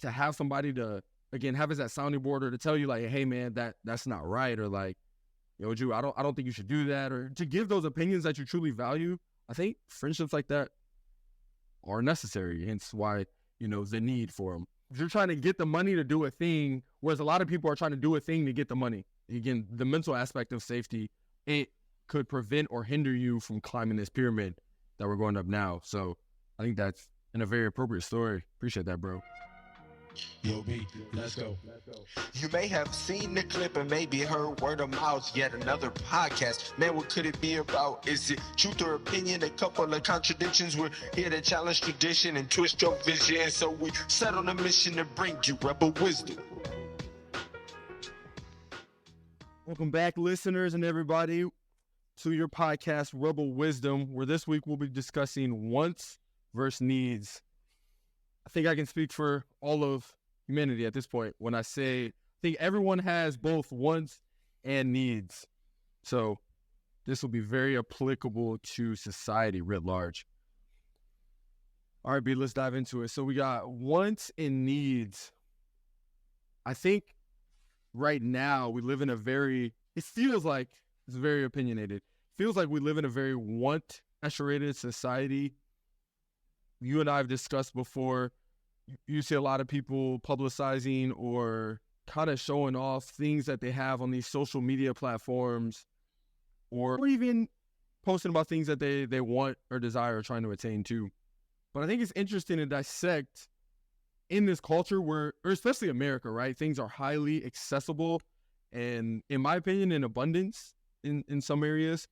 to have somebody to, again, have as that sounding board or to tell you like, hey man, that's not right, or like, yo, Drew, I don't think you should do that, or to give those opinions that you truly value. I think friendships like that are necessary, hence why, the need for them. If you're trying to get the money to do a thing, whereas a lot of people are trying to do a thing to get the money, again, the mental aspect of safety, it could prevent or hinder you from climbing this pyramid that we're going up now. So I think that's a very appropriate story. Appreciate that, bro. Yo, B, let's go. You may have seen the clip and maybe heard word of mouth, yet another podcast. Man, what could it be about? Is it truth or opinion? A couple of contradictions. We're here to challenge tradition and twist your vision. So we set on a mission to bring you rebel wisdom. Welcome back, listeners and everybody, to your podcast, Rebel Wisdom, where this week we'll be discussing wants versus needs. I think I can speak for all of humanity at this point when I say I think everyone has both wants and needs. So this will be very applicable to society writ large. All right, B, let's dive into it. So we got wants and needs. I think right now we live in it feels like it's very opinionated. Feels like we live in a very want-saturated society. You and I have discussed before, you see a lot of people publicizing or kind of showing off things that they have on these social media platforms, or even posting about things that they want or desire or trying to attain too. But I think it's interesting to dissect in this culture or especially America, right? Things are highly accessible and, in my opinion, in abundance in some areas.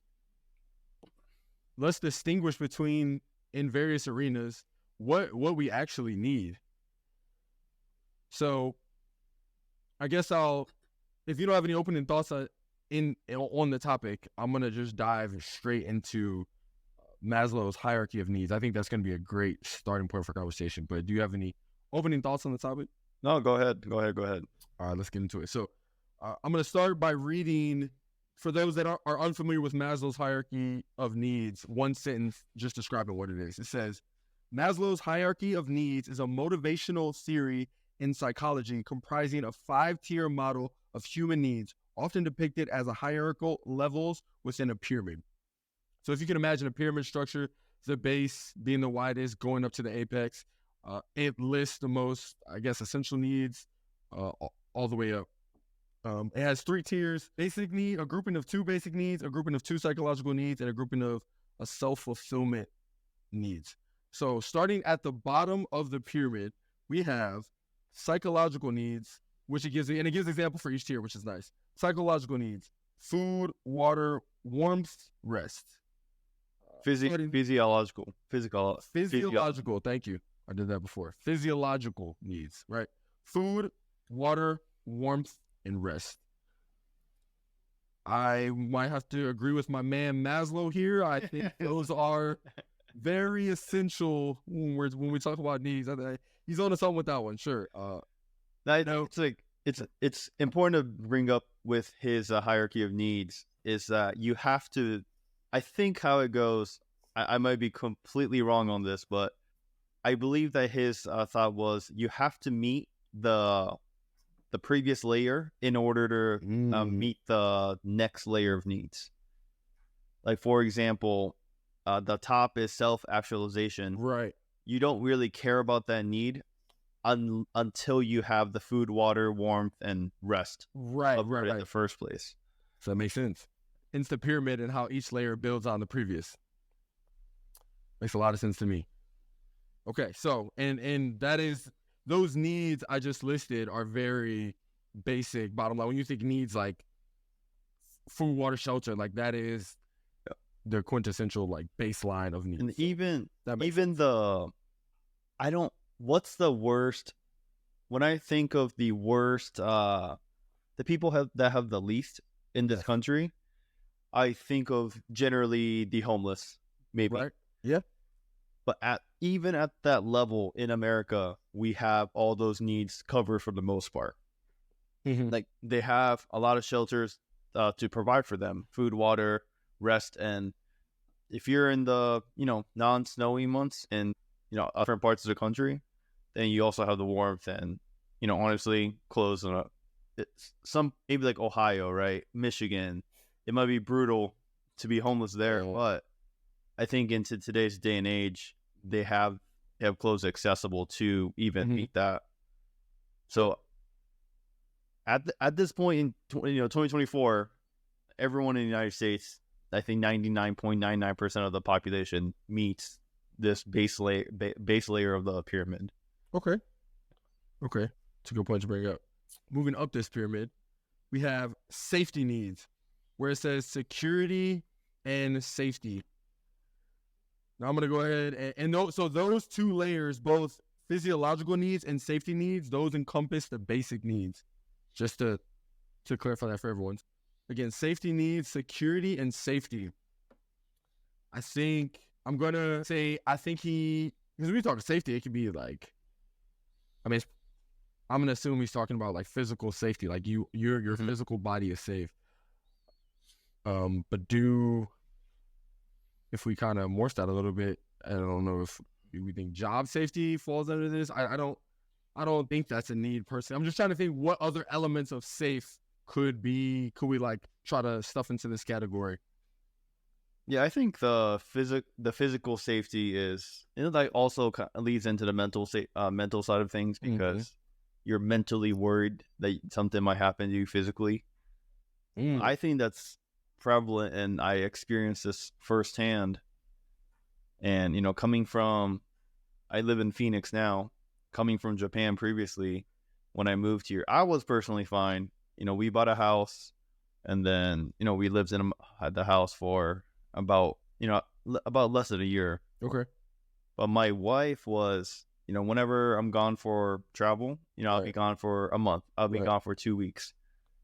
Let's distinguish between, in various arenas, what we actually need. So I guess if you don't have any opening thoughts on the topic, I'm going to just dive straight into Maslow's hierarchy of needs. I think that's going to be a great starting point for conversation. But do you have any opening thoughts on the topic? No, go ahead. All right, let's get into it. So I'm going to start by reading, for those that are unfamiliar with Maslow's hierarchy of needs, one sentence just describing what it is. It says, Maslow's hierarchy of needs is a motivational theory in psychology comprising a 5-tier model of human needs, often depicted as a hierarchical levels within a pyramid. So if you can imagine a pyramid structure, the base being the widest, going up to the apex, it lists the most, I guess, essential needs all the way up. It has 3 tiers: basic need, a grouping of 2 basic needs, a grouping of 2 psychological needs, and a grouping of a self-fulfillment needs. So starting at the bottom of the pyramid, we have psychological needs, which it gives an example for each tier, which is nice. Psychological needs: food, water, warmth, rest. Physiological. Thank you. I did that before. Physiological needs, right? Food, water, warmth, and rest. I might have to agree with my man Maslow here. I think those are very essential when we talk about needs. He's on to something with that one, sure. It's important to bring up with his hierarchy of needs is that you have to. I think how it goes. I might be completely wrong on this, but I believe that his thought was you have to meet the previous layer in order to meet the next layer of needs. Like, for example, the top is self-actualization. Right. You don't really care about that need until you have the food, water, warmth, and rest. Right. In the first place. So that makes sense. It's the pyramid and how each layer builds on the previous. Makes a lot of sense to me. Okay, so and that is, those needs I just listed are very basic, bottom line. When you think needs like food, water, shelter, like that is the quintessential like baseline of needs. And what's the worst? When I think of the worst, the people that have the least in this country, I think of generally the homeless, maybe. Right. Yeah. But even at that level in America, we have all those needs covered for the most part. Mm-hmm. Like, they have a lot of shelters to provide for them: food, water, rest. And if you're in the non-snowy months in different parts of the country, then you also have the warmth and, honestly, clothes and some maybe like Ohio, right? Michigan. It might be brutal to be homeless there, but I think into today's day and age, they have clothes accessible to even meet that. So at this point in 2024, everyone in the United States, I think 99.99% of the population meets this base layer of the pyramid. Okay. It's a good point to bring up. Moving up this pyramid, we have safety needs, where it says security and safety. Now I'm going to go ahead so those two layers, both physiological needs and safety needs, those encompass the basic needs. Just to clarify that for everyone. Again, safety needs, security, and safety. I think I'm going to say, because when we talk safety, it could be like, I'm going to assume he's talking about like physical safety, like your physical body is safe. But if we kind of morph that a little bit, I don't know if we think job safety falls under this. I don't think that's a need personally. I'm just trying to think what other elements of safe could we like try to stuff into this category. Yeah, I think the physical safety is, that also leads into the mental side of things, because you're mentally worried that something might happen to you physically. I think that's prevalent, and I experienced this firsthand. And I live in Phoenix now. Coming from Japan previously, when I moved here, I was personally fine. We bought a house, and then we lived in the house for about less than a year. Okay. But my wife was, whenever I'm gone for travel, I'll be gone for a month. I'll be gone for 2 weeks.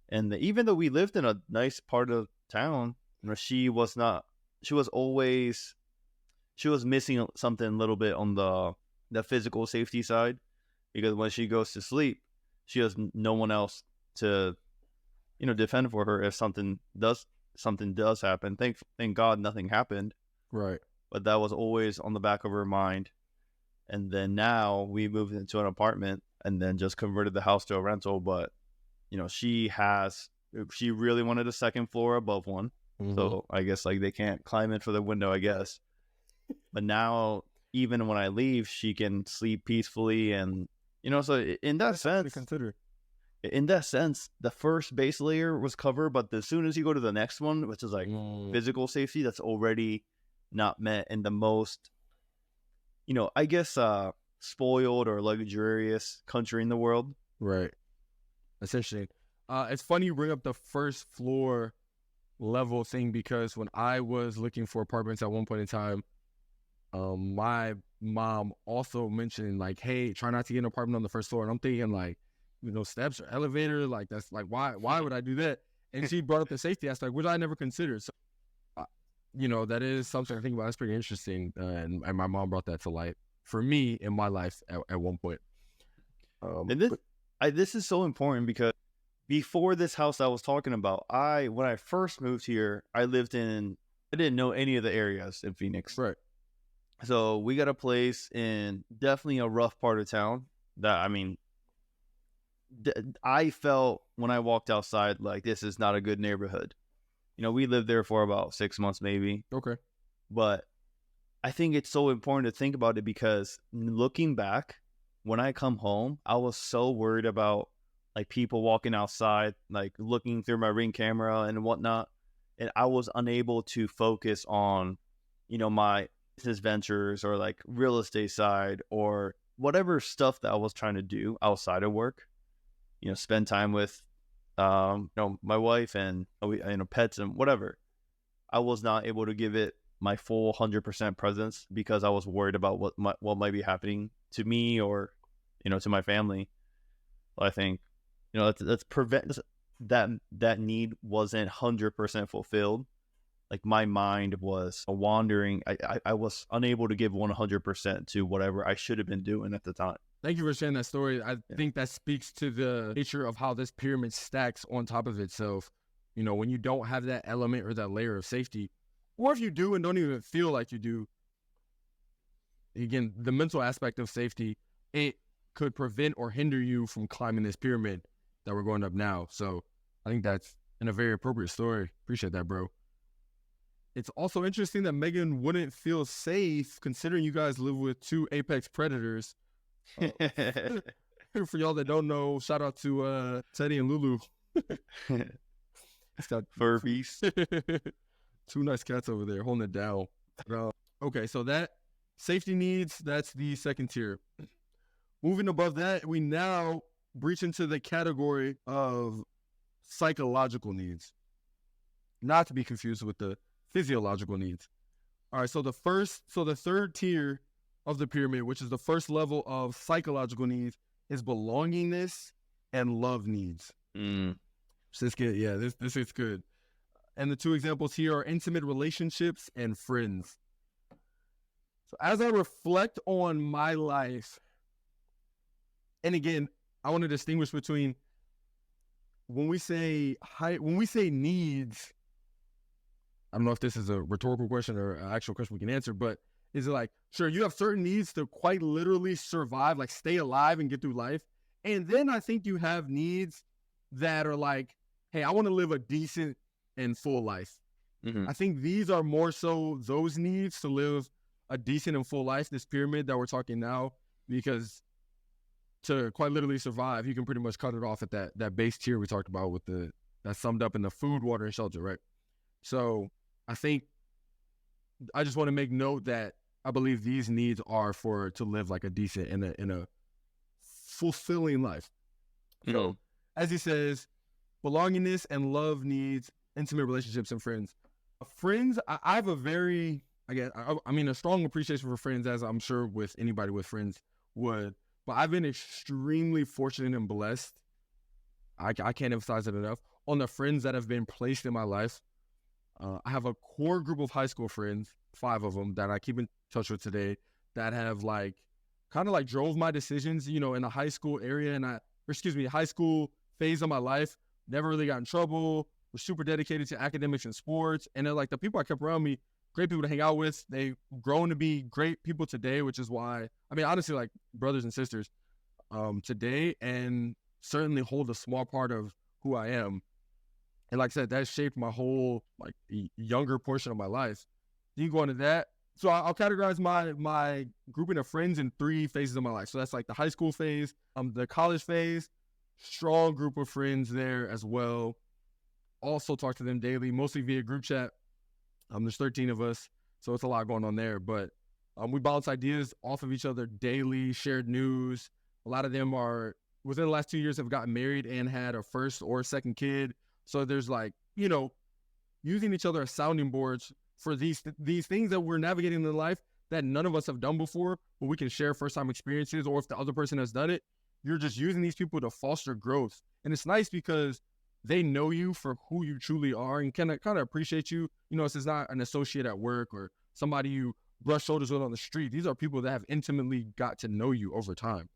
And even though we lived in a nice part of town, she was missing something a little bit on the physical safety side, because when she goes to sleep, she has no one else to, defend for her if something does happen. Thank God nothing happened. Right. But that was always on the back of her mind. And then now we moved into an apartment and then just converted the house to a rental. But, she really wanted a second floor above one. So I guess like they can't climb in for the window, I guess. But now, even when I leave, she can sleep peacefully. And, so in that sense, the first base layer was covered. But as soon as you go to the next one, which is like physical safety, that's already not met in the most, I guess, spoiled or luxurious country in the world. Right. That's interesting. It's funny you bring up the first floor level thing, because when I was looking for apartments at one point in time, my mom also mentioned like, hey, try not to get an apartment on the first floor. And I'm thinking like, steps or elevator, like that's like, why would I do that? And she brought up the safety aspect, which I never considered. So, that is something I think about. That's pretty interesting. And my mom brought that to light for me in my life at one point. And this is so important, because before this house I was talking about, when I first moved here, I didn't know any of the areas in Phoenix. Right. So we got a place in definitely a rough part of town that, I felt when I walked outside, like, this is not a good neighborhood. We lived there for about 6 months, maybe. Okay. But I think it's so important to think about it, because looking back, when I come home, I was so worried about like people walking outside, like looking through my Ring camera and whatnot. And I was unable to focus on, my business ventures or like real estate side or whatever stuff that I was trying to do outside of work, spend time with, my wife and, pets and whatever. I was not able to give it my full 100% presence, because I was worried about what might be happening to me or, to my family. I think, let's prevent that need wasn't 100% fulfilled. Like my mind was wandering. I was unable to give 100% to whatever I should have been doing at the time. Thank you for sharing that story. I think that speaks to the nature of how this pyramid stacks on top of itself. When you don't have that element or that layer of safety, or if you do and don't even feel like you do, again, the mental aspect of safety, it could prevent or hinder you from climbing this pyramid that we're going up now. So I think that's a very appropriate story. Appreciate that, bro. It's also interesting that Megan wouldn't feel safe considering you guys live with two apex predators. For y'all that don't know, shout out to Teddy and Lulu. It's got Furbies. two nice cats over there holding it down. Okay, so that safety needs, that's the second tier. Moving above that, we now breach into the category of psychological needs, not to be confused with the physiological needs. All right, so the third tier of the pyramid, which is the first level of psychological needs, is belongingness and love needs. So this good, yeah, this is good. And the two examples here are intimate relationships and friends. So as I reflect on my life, and again, I want to distinguish between when we say needs. I don't know if this is a rhetorical question or an actual question we can answer, but is it like, sure, you have certain needs to quite literally survive, like stay alive and get through life. And then I think you have needs that are like, hey, I want to live a decent and full life. I think these are more so those needs to live a decent and full life, this pyramid that we're talking now, because to quite literally survive, you can pretty much cut it off at that base tier we talked about with that's summed up in the food, water, and shelter, right? So I think I just want to make note that I believe these needs are to live like a decent in a fulfilling life. So as he says, belongingness and love needs, intimate relationships, and friends. Friends, I have a very, a strong appreciation for friends, as I'm sure with anybody with friends would. But I've been extremely fortunate and blessed. I can't emphasize it enough on the friends that have been placed in my life. I have a core group of high school friends, 5 of them, that I keep in touch with today, that have kind of drove my decisions, in the high school area high school phase of my life. Never really got in trouble. Was super dedicated to academics and sports. And they're the people I kept around me, great people to hang out with. They've grown to be great people today, which is why, honestly, brothers and sisters today, and certainly hold a small part of who I am. And like I said, that shaped my whole younger portion of my life. You can go into that. So I'll categorize my grouping of friends in 3 phases of my life. So that's the high school phase, the college phase, strong group of friends there as well. Also talk to them daily, mostly via group chat. There's 13 of us, so it's a lot going on there. But we bounce ideas off of each other daily, shared news. A lot of them are, within the last 2 years, have gotten married and had a first or second kid. So there's using each other as sounding boards for these things that we're navigating in life that none of us have done before, but we can share first-time experiences, or if the other person has done it, you're just using these people to foster growth. And it's nice because they know you for who you truly are and kind of appreciate you. This is not an associate at work or somebody you brush shoulders with on the street. These are people that have intimately got to know you over time.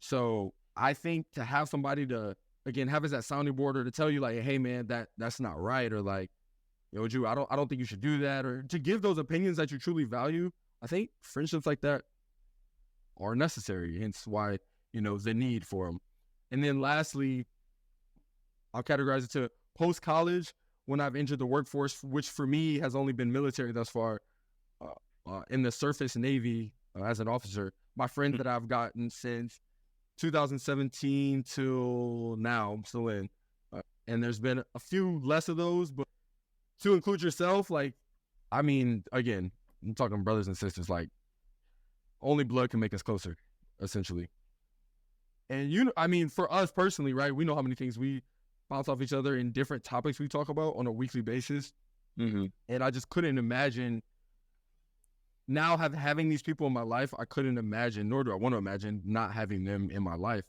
So I think to have somebody to, again, have as that sounding board, or to tell you hey man, that's not right, or yo, Drew, I don't think you should do that, or to give those opinions that you truly value. I think friendships like that are necessary, hence why, the need for them. And then lastly, I'll categorize it to post-college, when I've entered the workforce, which for me has only been military thus far, in the surface Navy as an officer. My friends that I've gotten since 2017 till now, I'm still in. And there's been a few less of those, but to include yourself, again, I'm talking brothers and sisters, only blood can make us closer, essentially. And for us personally, right, we know how many things we bounce off each other in different topics we talk about on a weekly basis. And I just couldn't imagine now having these people in my life. I couldn't imagine, nor do I want to imagine, not having them in my life.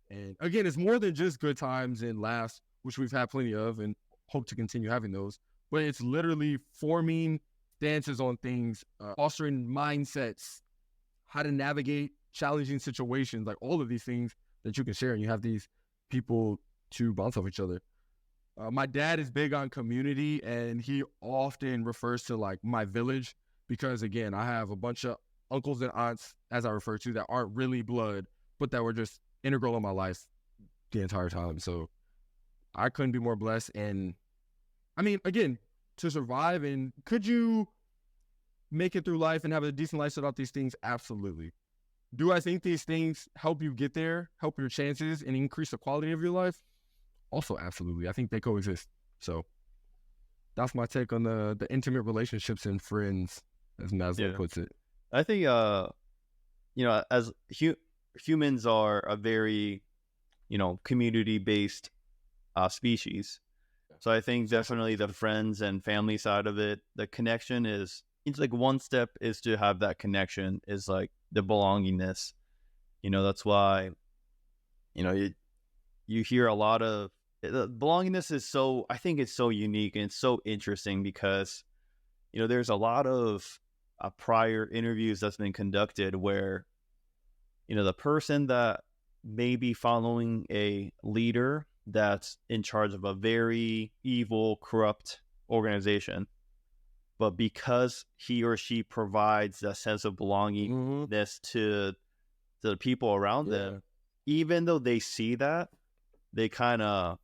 And again, it's more than just good times and laughs, which we've had plenty of and hope to continue having those. But it's literally forming stances on things, fostering mindsets, how to navigate challenging situations, all of these things that you can share, and you have these people to bounce off each other. My dad is big on community, and he often refers to my village, because again, I have a bunch of uncles and aunts, as I refer to, that aren't really blood, but that were just integral in my life the entire time. So I couldn't be more blessed. And I mean, again, to survive, and could you make it through life and have a decent life without these things? Absolutely. Do I think these things help you get there, help your chances, and increase the quality of your life? Also, absolutely. I think they coexist. So that's my take on the intimate relationships and friends, as Maslow puts it. I think, as humans are a very, community-based species. So I think definitely the friends and family side of it, the connection is, it's like one step is to have that connection is like the belongingness. That's why, you hear a lot of, the belongingness is so, I think it's so unique and it's so interesting because, there's a lot of prior interviews that's been conducted where, the person that may be following a leader that's in charge of a very evil, corrupt organization, but because he or she provides a sense of belongingness to the people around them, even though they see that, they kind of,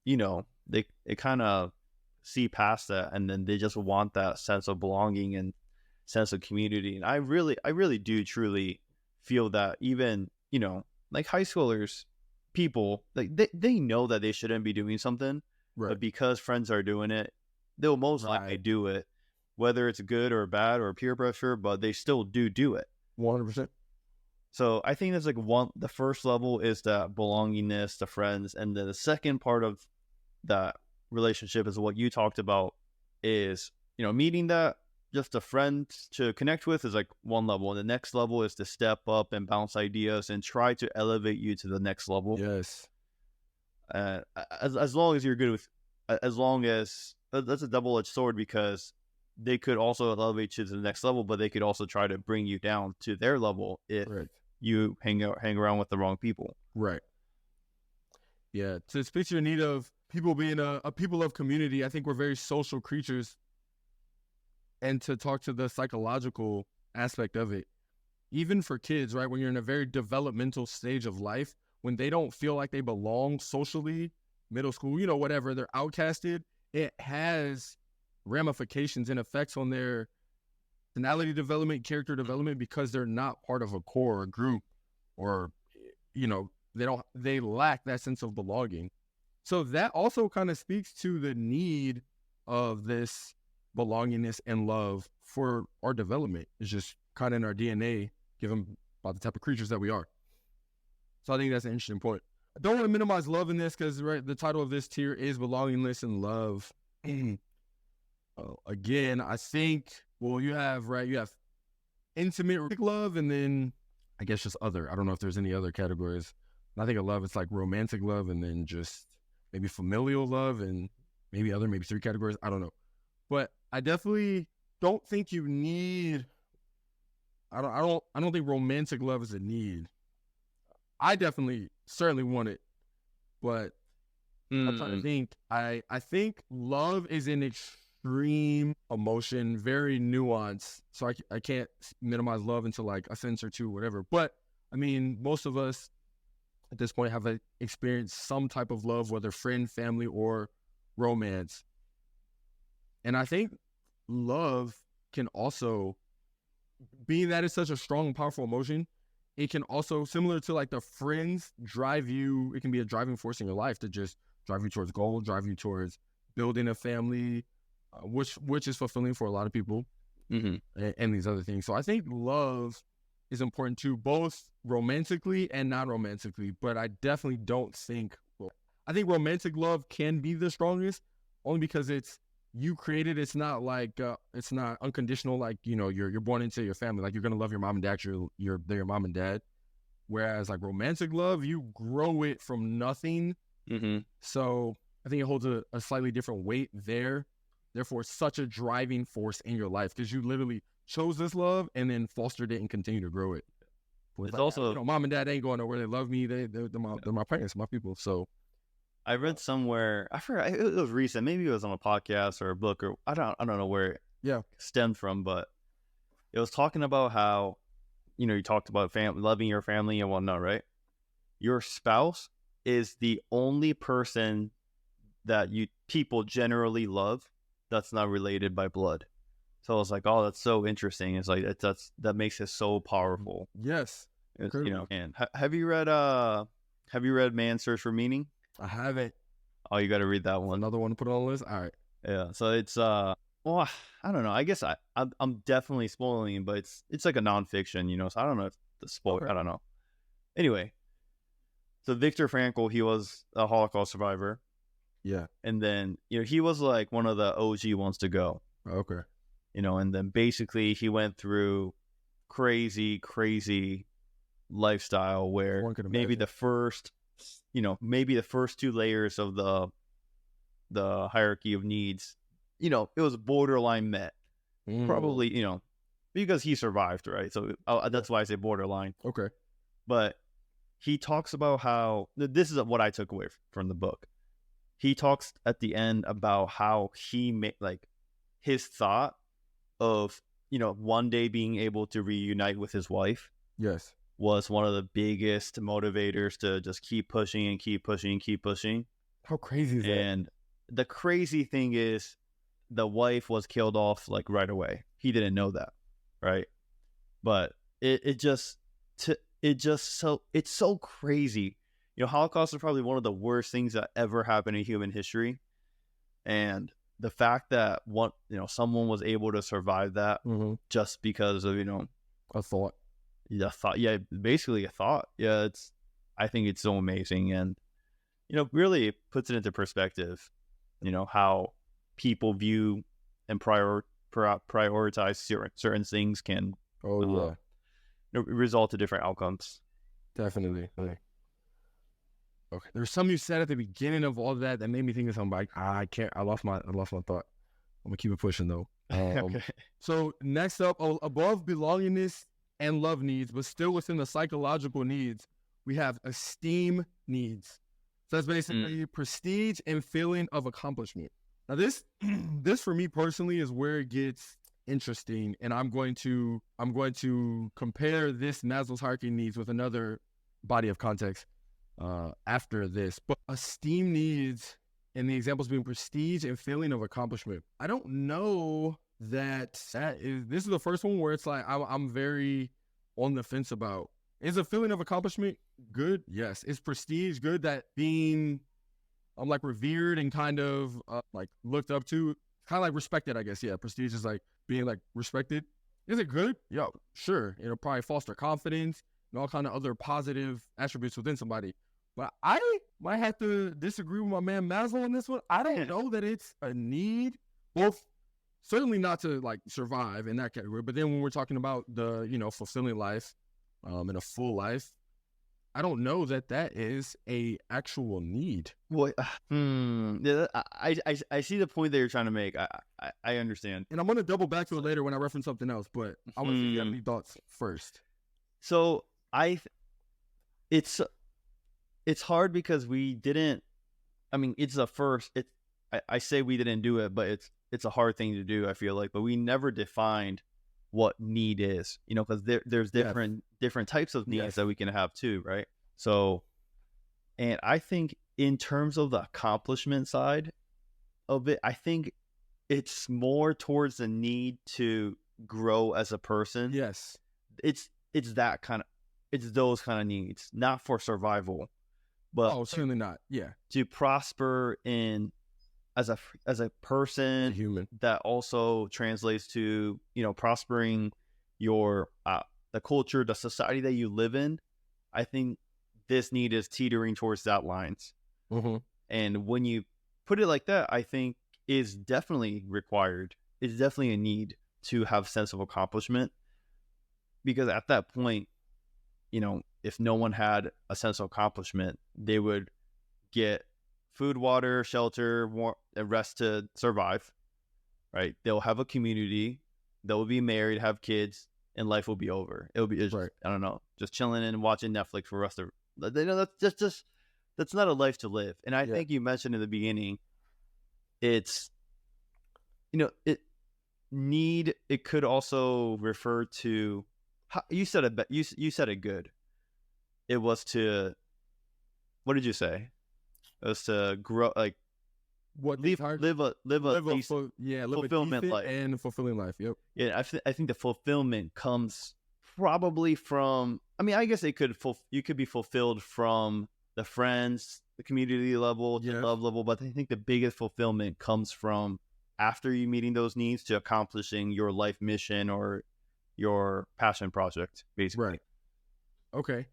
they kind of see past that, and then they just want that sense of belonging and sense of community. And I really do truly feel that even, like high schoolers, people, like they know that they shouldn't be doing something, but because friends are doing it, they'll most likely do it, whether it's good or bad or peer pressure, but they still do it. 100%. So I think that's like the first level is that belongingness, the friends, and then the second part of that relationship is what you talked about is, meeting that just a friend to connect with is like one level, and the next level is to step up and bounce ideas and try to elevate you to the next level. Yes. As long as you're good with, as long as that's a double-edged sword, because they could also elevate you to the next level, but they could also try to bring you down to their level if you hang around with the wrong people. Right. Yeah. To speak to your need of people being a people of community, I think we're very social creatures. And to talk to the psychological aspect of it, even for kids, right? When you're in a very developmental stage of life, when they don't feel like they belong socially, middle school, whatever, they're outcasted, it has ramifications and effects on their personality development, character development, because they're not part of a core or a group, or, they lack that sense of belonging. So that also kind of speaks to the need of this belongingness and love for our development. It's just kind of in our DNA, given by the type of creatures that we are. So I think that's an interesting point. I don't want to minimize love in this because the title of this tier is belongingness and love. Again, I think, you have intimate love, and then I guess just other. I don't know if there's any other categories. I think of love, it's like romantic love, and then just maybe familial love, and maybe three categories. I don't know. But I definitely don't think you need, I don't think romantic love is a need. I certainly want it, but I'm trying to think. I think love is an extreme emotion, very nuanced. So I can't minimize love into like a sentence or two, whatever. But I mean, most of us at this point have experienced some type of love, whether friend, family, or romance. And I think love can also, being that it's such a strong and powerful emotion, it can also, similar to like the friends, drive you. It can be a driving force in your life to just drive you towards goal, drive you towards building a family, which is fulfilling for a lot of people, and these other things. So I think love is important too, both romantically and non-romantically. But I definitely don't think, I think romantic love can be the strongest, only because it's you created. It's not like it's not unconditional. Like you're born into your family. Like you're gonna love your mom and dad. They're your mom and dad. Whereas like romantic love, you grow it from nothing. So I think it holds a slightly different weight there. Therefore, it's such a driving force in your life because you literally chose this love and then fostered it and continue to grow it. It's like, also mom and dad ain't going nowhere. They love me. They're my parents, my people. So. I read somewhere, I forgot, it was recent, maybe it was on a podcast or a book, or I don't know where it stemmed from, but it was talking about how you talked about loving your family and whatnot, right? Your spouse is the only person that people generally love that's not related by blood. So I was like, oh, that's so interesting. It's like that makes it so powerful. Yes. And have you read Man's Search for Meaning? I haven't. Oh, you got to read that one. Another one to put on the list. All right. Yeah. So it's well, I don't know. I guess I'm definitely spoiling, but it's like a nonfiction, So I don't know if the spoil. Okay. I don't know. Anyway, so Viktor Frankl, he was a Holocaust survivor. Yeah. And then he was like one of the OG ones to go. Okay. And then basically he went through crazy lifestyle where maybe the first 2 layers of the hierarchy of needs, it was borderline met. Probably, because he survived, right? So that's why I say borderline. Okay. But he talks about how, this is what I took away from the book. He talks at the end about how he made, like, his thought of, one day being able to reunite with his wife. Yes. Was one of the biggest motivators to just keep pushing and keep pushing and keep pushing. How crazy is that? And the crazy thing is the wife was killed off like right away. He didn't know that, right? But it's so crazy. Holocaust is probably one of the worst things that ever happened in human history. And the fact that someone was able to survive that just because of, a thought. Yeah, basically a thought. Yeah, I think it's so amazing, and really puts it into perspective. How people view and prioritize certain things can result to different outcomes. Definitely. Okay. There's something you said at the beginning of all that made me think of something. Like, I lost my thought. I'm gonna keep it pushing though. Okay. So next up, above belongingness and love needs, but still within the psychological needs, we have esteem needs. So that's basically prestige and feeling of accomplishment. Now this for me personally is where it gets interesting, and I'm going to compare this Maslow's hierarchy needs with another body of context after this. But esteem needs, and the examples being prestige and feeling of accomplishment. I don't know this is the first one where it's like I'm very on the fence about. Is a feeling of accomplishment good? Yes. Is prestige good? That being like revered and kind of like looked up to, kind of like respected, I guess. Yeah, prestige is like being like respected. Is it good? Yeah, sure. It'll probably foster confidence and all kind of other positive attributes within somebody. But I might have to disagree with my man Maslow on this one. I don't know that it's a need. Both certainly not to like survive in that category, but then when we're talking about the fulfilling life, and a full life, I don't know that is a actual need. Well, yeah, I see the point that you're trying to make. I understand, and I'm gonna double back to it later when I reference something else. But I want to see if you have any thoughts first. So it's hard because we didn't. I mean, it's the first. I say we didn't do it, but it's a hard thing to do. I feel like, but we never defined what need is, because there's different types of needs that we can have too, right? So, and I think in terms of the accomplishment side of it, I think it's more towards the need to grow as a person. Yes, it's those kind of needs, not for survival, but certainly not. Yeah, to prosper in as a person, human, that also translates to prospering your the culture, the society that you live in. I think this need is teetering towards that lines. And when you put it like that, I think is definitely required. It's definitely a need to have sense of accomplishment, because at that point, if no one had a sense of accomplishment, they would get food, water, shelter, and rest to survive, right? They'll have a community, they'll be married, have kids, and life will be over. It'll be right. I don't know, just chilling and watching Netflix for the rest of. That's not a life to live. And I think you mentioned in the beginning, it's it could also refer to You said it. You said it good. It was to. What did you say? It was to grow, like What live a live a decent, live a fulfillment decent life. and fulfilling life. Yep. Yeah, I think the fulfillment comes probably from. I mean, I guess you could be fulfilled from the friends, the community level, the Yes. love level, but I think the biggest fulfillment comes from after you meeting those needs to accomplishing your life mission or your passion project, basically. Right. Okay.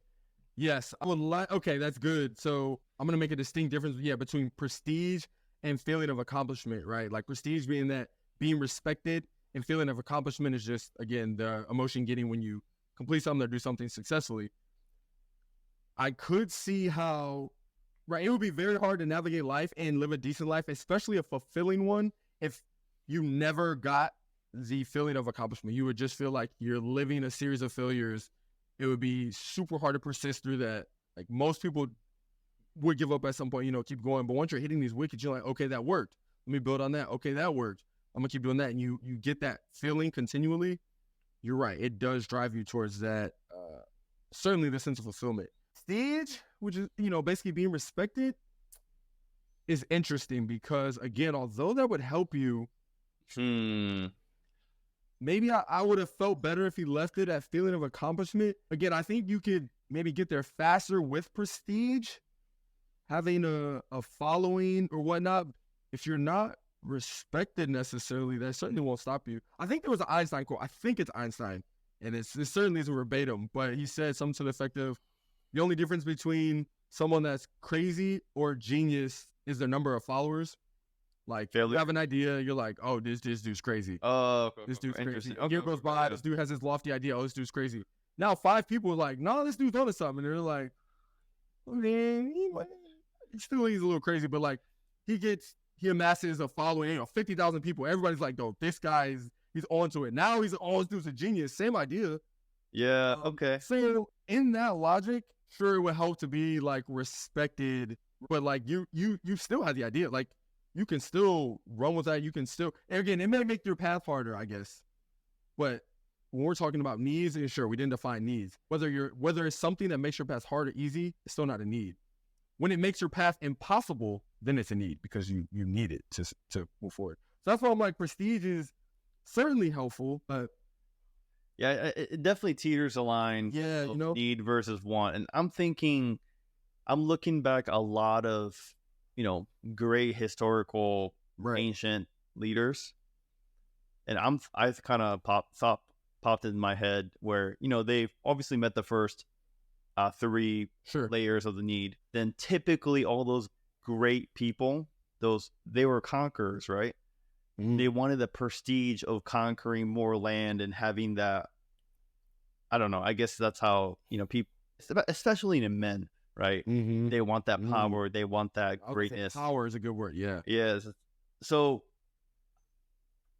Yes, I would like. Okay, that's good. So I'm gonna make a distinct difference, yeah, between prestige and feeling of accomplishment, right? Like prestige being that being respected, and feeling of accomplishment is just again the emotion getting when you complete something or do something successfully. I could see how, right? It would be very hard to navigate life and live a decent life, especially a fulfilling one, if you never got the feeling of accomplishment. You would just feel like you're living a series of failures. It would be super hard to persist through that. Like most people would give up at some point, keep going. But once you're hitting these wickets, you're like, okay, that worked. Let me build on that. Okay, that worked. I'm gonna keep doing that. And you get that feeling continually. You're right. It does drive you towards that. Certainly the sense of fulfillment. Prestige, which is, basically being respected, is interesting because again, although that would help you, maybe I would have felt better if he left it at feeling of accomplishment. Again, I think you could maybe get there faster with prestige, having a following or whatnot. If you're not respected necessarily, that certainly won't stop you. I think there was an Einstein quote. I think it's Einstein, and it certainly isn't verbatim, but he said something to the effect of, the only difference between someone that's crazy or genius is their number of followers. Like, you have an idea, you're like, oh, this dude's crazy. Oh, This dude's crazy. Okay, Year goes by, this dude has this lofty idea, oh, this dude's crazy. Now 5 people are like, no, this dude's onto something. And they're like, okay, he's a little crazy, but like, he amasses a following, 50,000 people. Everybody's like, no, he's onto it. Now this dude's a genius. Same idea. Yeah, okay. So in that logic, sure, it would help to be like respected, but like you still have the idea. Like, you can still run with that. You can still, and again, it may make your path harder, I guess. But when we're talking about needs, and sure, we didn't define needs. Whether it's something that makes your path hard or easy, it's still not a need. When it makes your path impossible, then it's a need because you need it to move forward. So that's why I'm like, prestige is certainly helpful, but yeah, it definitely teeters a line. Yeah, of need versus want, and I'm looking back a lot of great historical ancient leaders, and I've kind of popped in my head where they've obviously met the first 3 layers of the need. Then typically all those great people, they were conquerors, right? They wanted the prestige of conquering more land and having that. I don't know. I guess that's how people, especially in men, right? They want that power. They want that greatness. Power is a good word. Yeah. Yes. So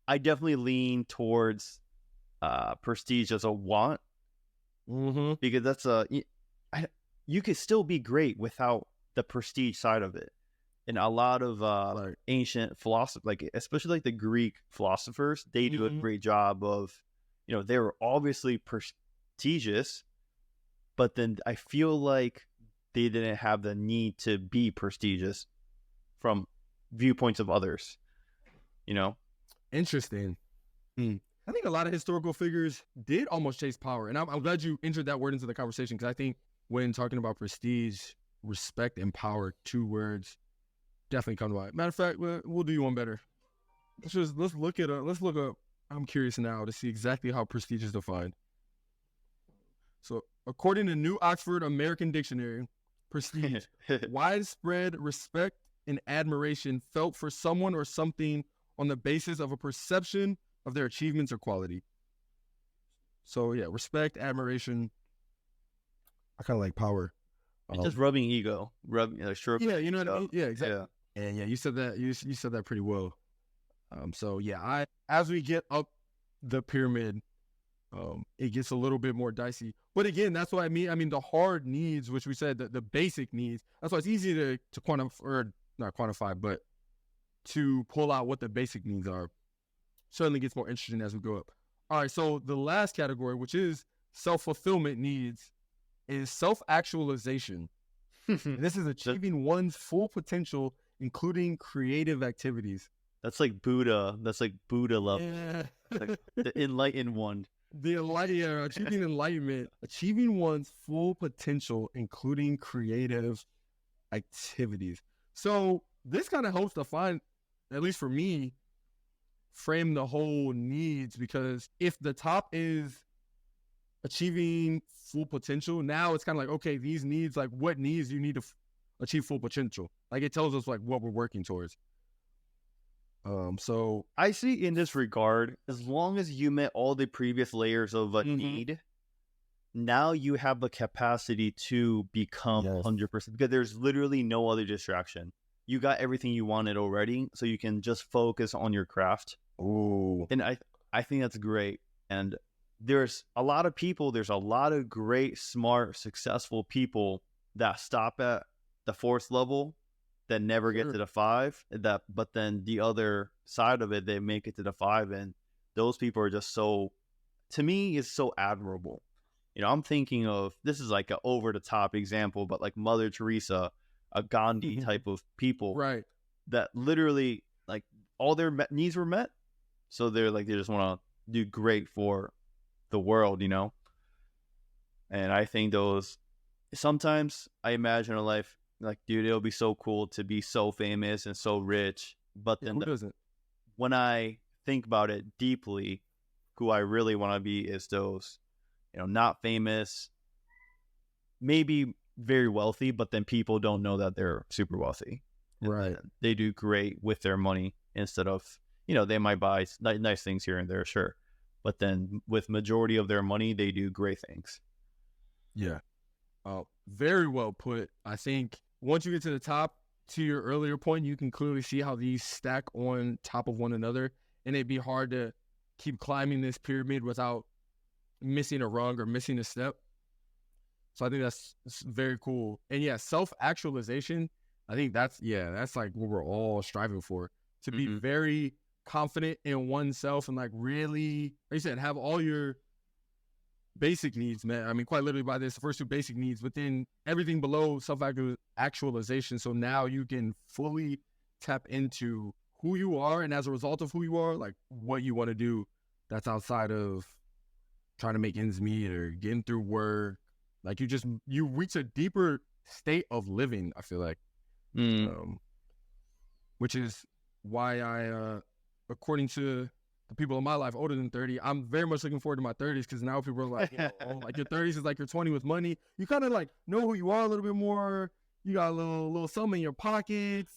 I definitely lean towards prestige as a want, because that's you could still be great without the prestige side of it. And a lot of ancient philosophers, like especially like the Greek philosophers, they do a great job of, they were obviously prestigious, but then I feel like they didn't have the need to be prestigious from viewpoints of others, Interesting. I think a lot of historical figures did almost chase power. And I'm glad you entered that word into the conversation, because I think when talking about prestige, respect and power, 2 words definitely come to mind. Matter of fact, we'll do you one better. Let's look up. I'm curious now to see exactly how prestige is defined. So according to New Oxford American Dictionary, prestige, widespread respect and admiration felt for someone or something on the basis of a perception of their achievements or quality. So yeah, respect, admiration. I kind of like power. Just rubbing ego, stroking. Yeah, you know what I mean? Yeah, exactly. Yeah. And yeah, you said that. You said that pretty well. So yeah, as we get up the pyramid, it gets a little bit more dicey. But again, that's what I mean. I mean, the hard needs, which we said, the basic needs. That's why it's easy to quantify, or not quantify, but to pull out what the basic needs are. Certainly gets more interesting as we go up. All right, so the last category, which is self-fulfillment needs is self-actualization. And this is achieving one's full potential, including creative activities. That's like Buddha. That's like Buddha level. Yeah. Like the enlightened one. Achieving enlightenment, achieving one's full potential, including creative activities. So this kind of helps to find, at least for me, frame the whole needs, because if the top is achieving full potential, now it's kind of like, okay, these needs, like what needs you need to achieve full potential? Like it tells us like what we're working towards. So I see in this regard, as long as you met all the previous layers of a need, now you have the capacity to become 100%, because there's literally no other distraction. You got everything you wanted already, so you can just focus on your craft. Ooh. And I think that's great. And there's a lot of people, there's a lot of great, smart, successful people that stop at the 4th level that never get to the 5, but then the other side of it, they make it to the 5, and those people are just so, to me, is so admirable. You know, I'm thinking of, this is like an over the top example, but like Mother Teresa, a Gandhi type of people, right? That literally like all their needs were met, so they're like, they just want to do great for the world, you know. And I think those, sometimes I imagine a life like, dude, it'll be so cool to be so famous and so rich, but then who doesn't? When I think about it deeply, who I really want to be is those, you know, not famous, maybe very wealthy, but then people don't know that they're super wealthy. Right. They do great with their money instead of, you know, they might buy nice things here and there, sure. But then with majority of their money, they do great things. Yeah. Very well put. I think once you get to the top, to your earlier point, you can clearly see how these stack on top of one another, and it'd be hard to keep climbing this pyramid without missing a rung or missing a step. So I think that's very cool. And yeah, self-actualization, I think that's like what we're all striving for, to be very confident in oneself and like really, like you said, have all your basic needs met. I mean, quite literally by this, the first 2 basic needs, but then everything below self-actualization. So now you can fully tap into who you are, and as a result of who you are, like what you want to do that's outside of trying to make ends meet or getting through work. Like you reach a deeper state of living, I feel like. Which is why I, according to the people in my life older than 30, I'm very much looking forward to my 30s, because now people are like, you know, oh, like your 30s is like your 20 with money. You kind of like know who you are a little bit more. You got a little something in your pockets.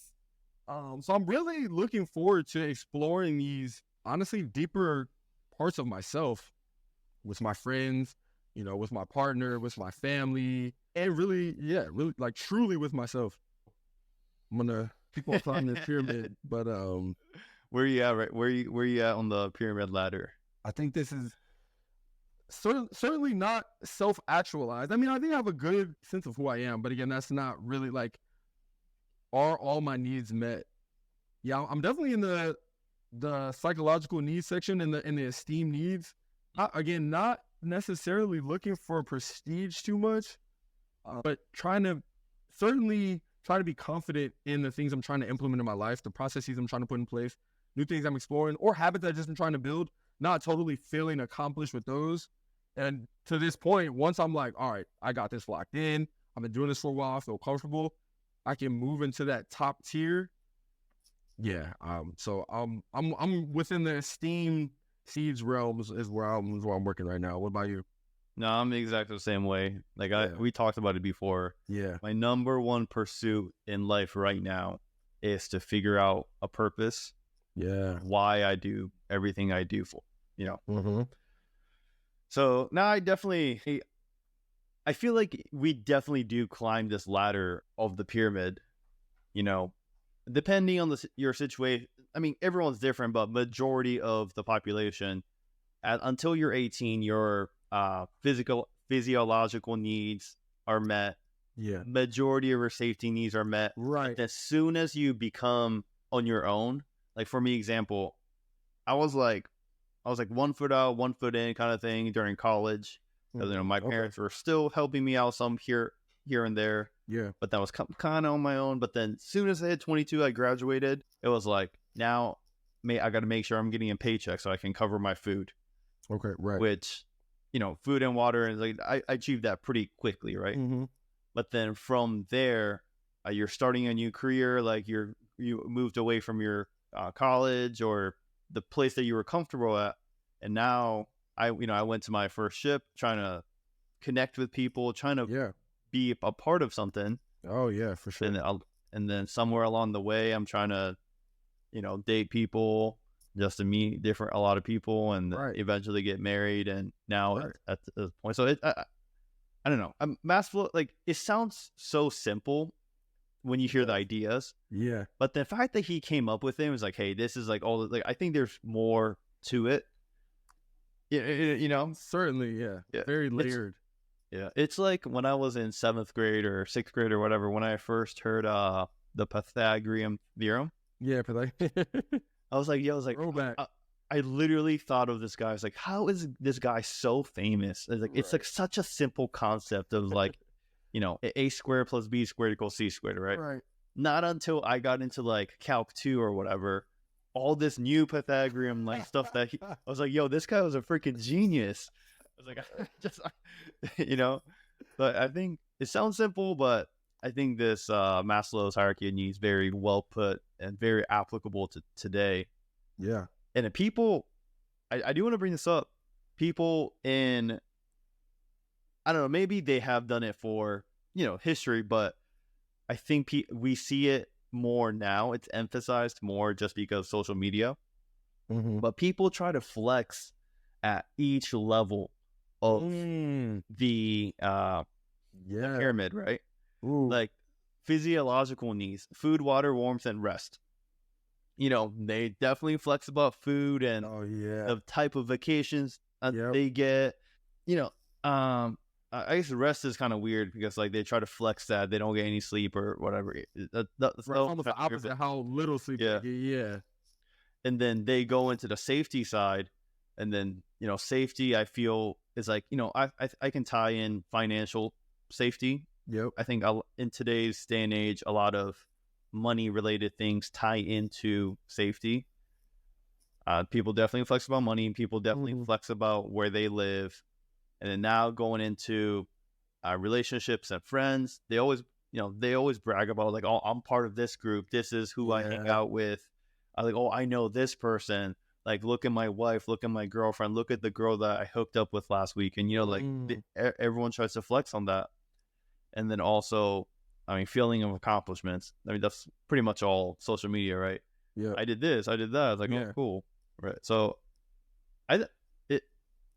So I'm really looking forward to exploring these, honestly, deeper parts of myself with my friends, you know, with my partner, with my family, and really like truly with myself. I'm gonna keep on climbing this pyramid, but where you at? Right, where you at on the pyramid ladder? I think this is certainly not self-actualized. I mean, I think I have a good sense of who I am, but again, that's not really like, are all my needs met? Yeah, I'm definitely in the psychological needs section, in the esteem needs. Again, not necessarily looking for prestige too much, but certainly try to be confident in the things I'm trying to implement in my life, the processes I'm trying to put in place, new things I'm exploring, or habits I've just been trying to build, not totally feeling accomplished with those. And to this point, once I'm like, all right, I got this locked in, I've been doing this for a while, I feel comfortable, I can move into that top tier. Yeah. So I'm within the esteem seeds realms is where I'm working right now. What about you? No, I'm exactly the same way. Like we talked about it before. Yeah. My number one pursuit in life right now is to figure out a purpose. Yeah. Why I do everything I do for, you know. Mm-hmm. So now I feel like we definitely do climb this ladder of the pyramid, you know, depending on your situation. I mean, everyone's different, but majority of the population, until you're 18, your physiological needs are met. Yeah. Majority of your safety needs are met. Right. And as soon as you become on your own, like for me, example, I was like 1 foot out, 1 foot in kind of thing during college. 'Cause, my Okay. parents were still helping me out some here and there, Yeah. but that was kind of on my own. But then as soon as I hit 22, I graduated. It was like, now I got to make sure I'm getting a paycheck so I can cover my food, Okay. Right. which, food and water. And like, I achieved that pretty quickly. Right. Mm-hmm. But then from there, you're starting a new career. Like you moved away from your college or the place that you were comfortable at. And now I went to my first ship, trying to connect with people, trying to Yeah. be a part of something. Oh yeah, for sure. And then somewhere along the way, I'm trying to, date people just to meet a lot of people, and Right. eventually get married. And now Right. at this point, so I don't know. Maslow, like, it sounds so simple when you hear the ideas, Yeah. but the fact that he came up with it was like, hey, this is like all. Like, I think there's more to it. Yeah. Certainly. Yeah. Yeah. Very layered. Yeah, it's like when I was in 7th grade or 6th grade or whatever, when I first heard the Pythagorean theorem. Yeah. But like. I was like, Throwback. I literally thought of this guy. I was like, how is this guy so famous? It's like, it's like such a simple concept of like, a squared plus b squared equals c squared, right? Right. Not until I got into like Calc 2 or whatever, all this new Pythagorean like stuff that I was like, yo, this guy was a freaking genius. I was like, but I think it sounds simple, but I think this Maslow's hierarchy of needs very well put and very applicable to today. Yeah. And the people, I do want to bring this up. People in, I don't know, maybe they have done it for, history, but I think we see it more now. It's emphasized more just because of social media. Mm-hmm. But people try to flex at each level of the pyramid, right? Ooh. Like physiological needs: food, water, warmth, and rest. They definitely flex about food and Oh yeah. the type of vacations Yep. they get. I guess rest is kind of weird because like they try to flex that they don't get any sleep or whatever. That's Right, almost the opposite. How little sleep. Yeah. They get. Yeah. And then they go into the safety side, and then safety, I feel, is like, I can tie in financial safety. Yep. I think in today's day and age, a lot of money related things tie into safety. People definitely flex about money. People definitely flex about where they live. And then now going into relationships and friends, they always brag about like, oh, I'm part of this group. This is who I hang out with. I like, oh, I know this person. Like, look at my wife, look at my girlfriend, look at the girl that I hooked up with last week. And, everyone tries to flex on that. And then also, feeling of accomplishments. That's pretty much all social media, right? Yeah. I did this, I did that. I was like, oh, cool. Right. So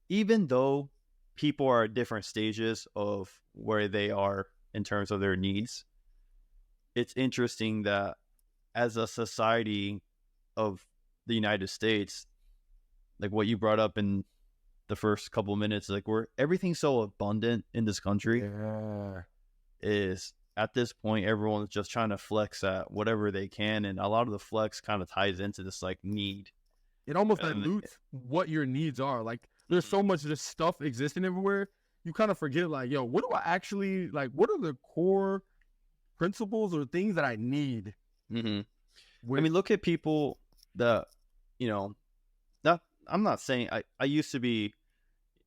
even though people are at different stages of where they are in terms of their needs, it's interesting that as a society of the United States, like what you brought up in the first couple of minutes, like everything's so abundant in this country. Yeah. Is at this point everyone's just trying to flex at whatever they can, and a lot of the flex kind of ties into this like need. It almost dilutes what your needs are. Like, there's so much just stuff existing everywhere. You kind of forget, like, yo, what do I actually like? What are the core principles or things that I need? Mm-hmm. Look at people that, I'm not saying I used to be,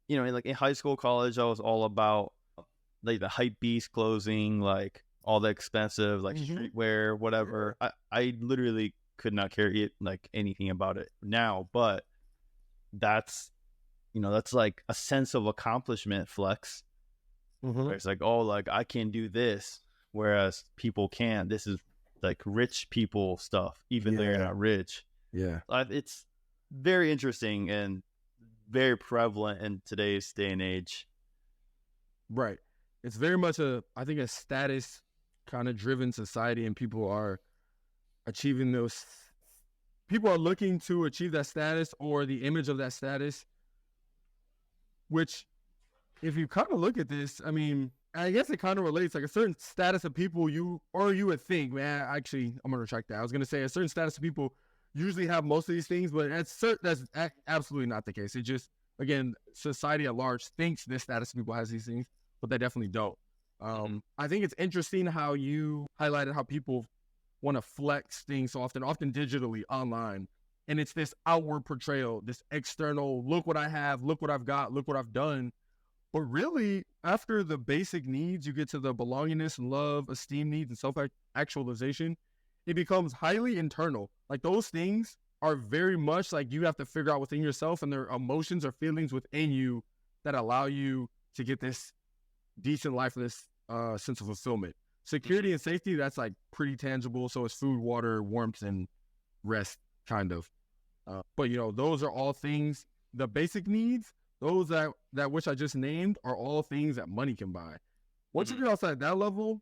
in high school, college, I was all about like the hype beast clothing, like all the expensive, like streetwear, whatever. I literally could not care like anything about it now, but that's like a sense of accomplishment flex. Where it's like, oh, like I can do this, whereas people can't. This is like rich people stuff, even though you're not rich. Yeah. It's very interesting and very prevalent in today's day and age. Right. It's very much I think a status kind of driven society, and people are achieving those. People are looking to achieve that status or the image of that status, which, if you kind of look at this, I guess it kind of relates, like a certain status of people you would think, man, actually, I'm going to retract that. I was going to say a certain status of people usually have most of these things, but that's absolutely not the case. It just again, society at large thinks this status of people has these things, but they definitely don't. I think it's interesting how you highlighted how people want to flex things so often digitally online. And it's this outward portrayal, this external, look what I have, look what I've got, look what I've done. But really, after the basic needs, you get to the belongingness and love, esteem needs, and self-actualization, it becomes highly internal. Like those things are very much like you have to figure out within yourself, and there are emotions or feelings within you that allow you to get this decent life and this sense of fulfillment. Security and safety, that's like pretty tangible. So it's food, water, warmth, and rest, kind of. But those are all things, the basic needs, those that which I just named are all things that money can buy. Once you get outside that level,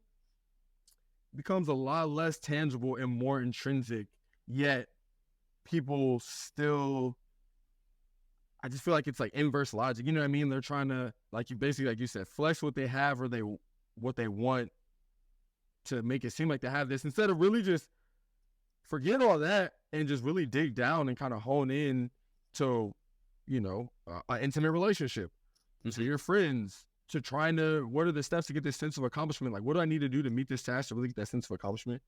it becomes a lot less tangible and more intrinsic, yet people still, I just feel like it's like inverse logic. You know what I mean? They're trying to, like you said, flex what they have or what they want to make it seem like they have this, instead of really just forget all that and just really dig down and kind of hone in to, an intimate relationship, to your friends, to trying to, what are the steps to get this sense of accomplishment? Like, what do I need to do to meet this task to really get that sense of accomplishment?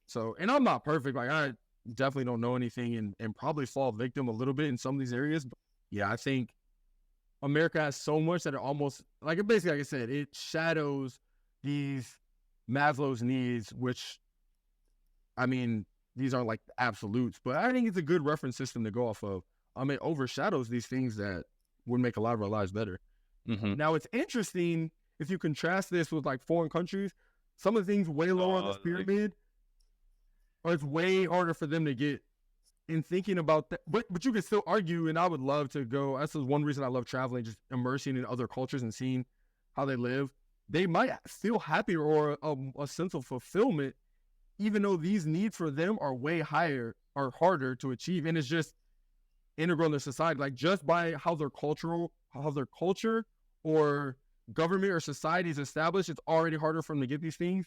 So, and I'm not perfect. Like, I definitely don't know anything and probably fall victim a little bit in some of these areas. But yeah, I think America has so much that it almost, like, basically, like I said, it shadows these Maslow's needs, which, I mean, these aren't like absolutes, but I think it's a good reference system to go off of. It overshadows these things that would make a lot of our lives better. Now, it's interesting if you contrast this with like foreign countries, some of the things way lower on this pyramid, or it's way harder for them to get in thinking about that. But you can still argue, and I would love to go. That's one reason I love traveling, just immersing in other cultures and seeing how they live. They might feel happier or a sense of fulfillment, even though these needs for them are way higher or harder to achieve. And it's just integral in their society, like just by how their culture or government or society is established, it's already harder for them to get these things.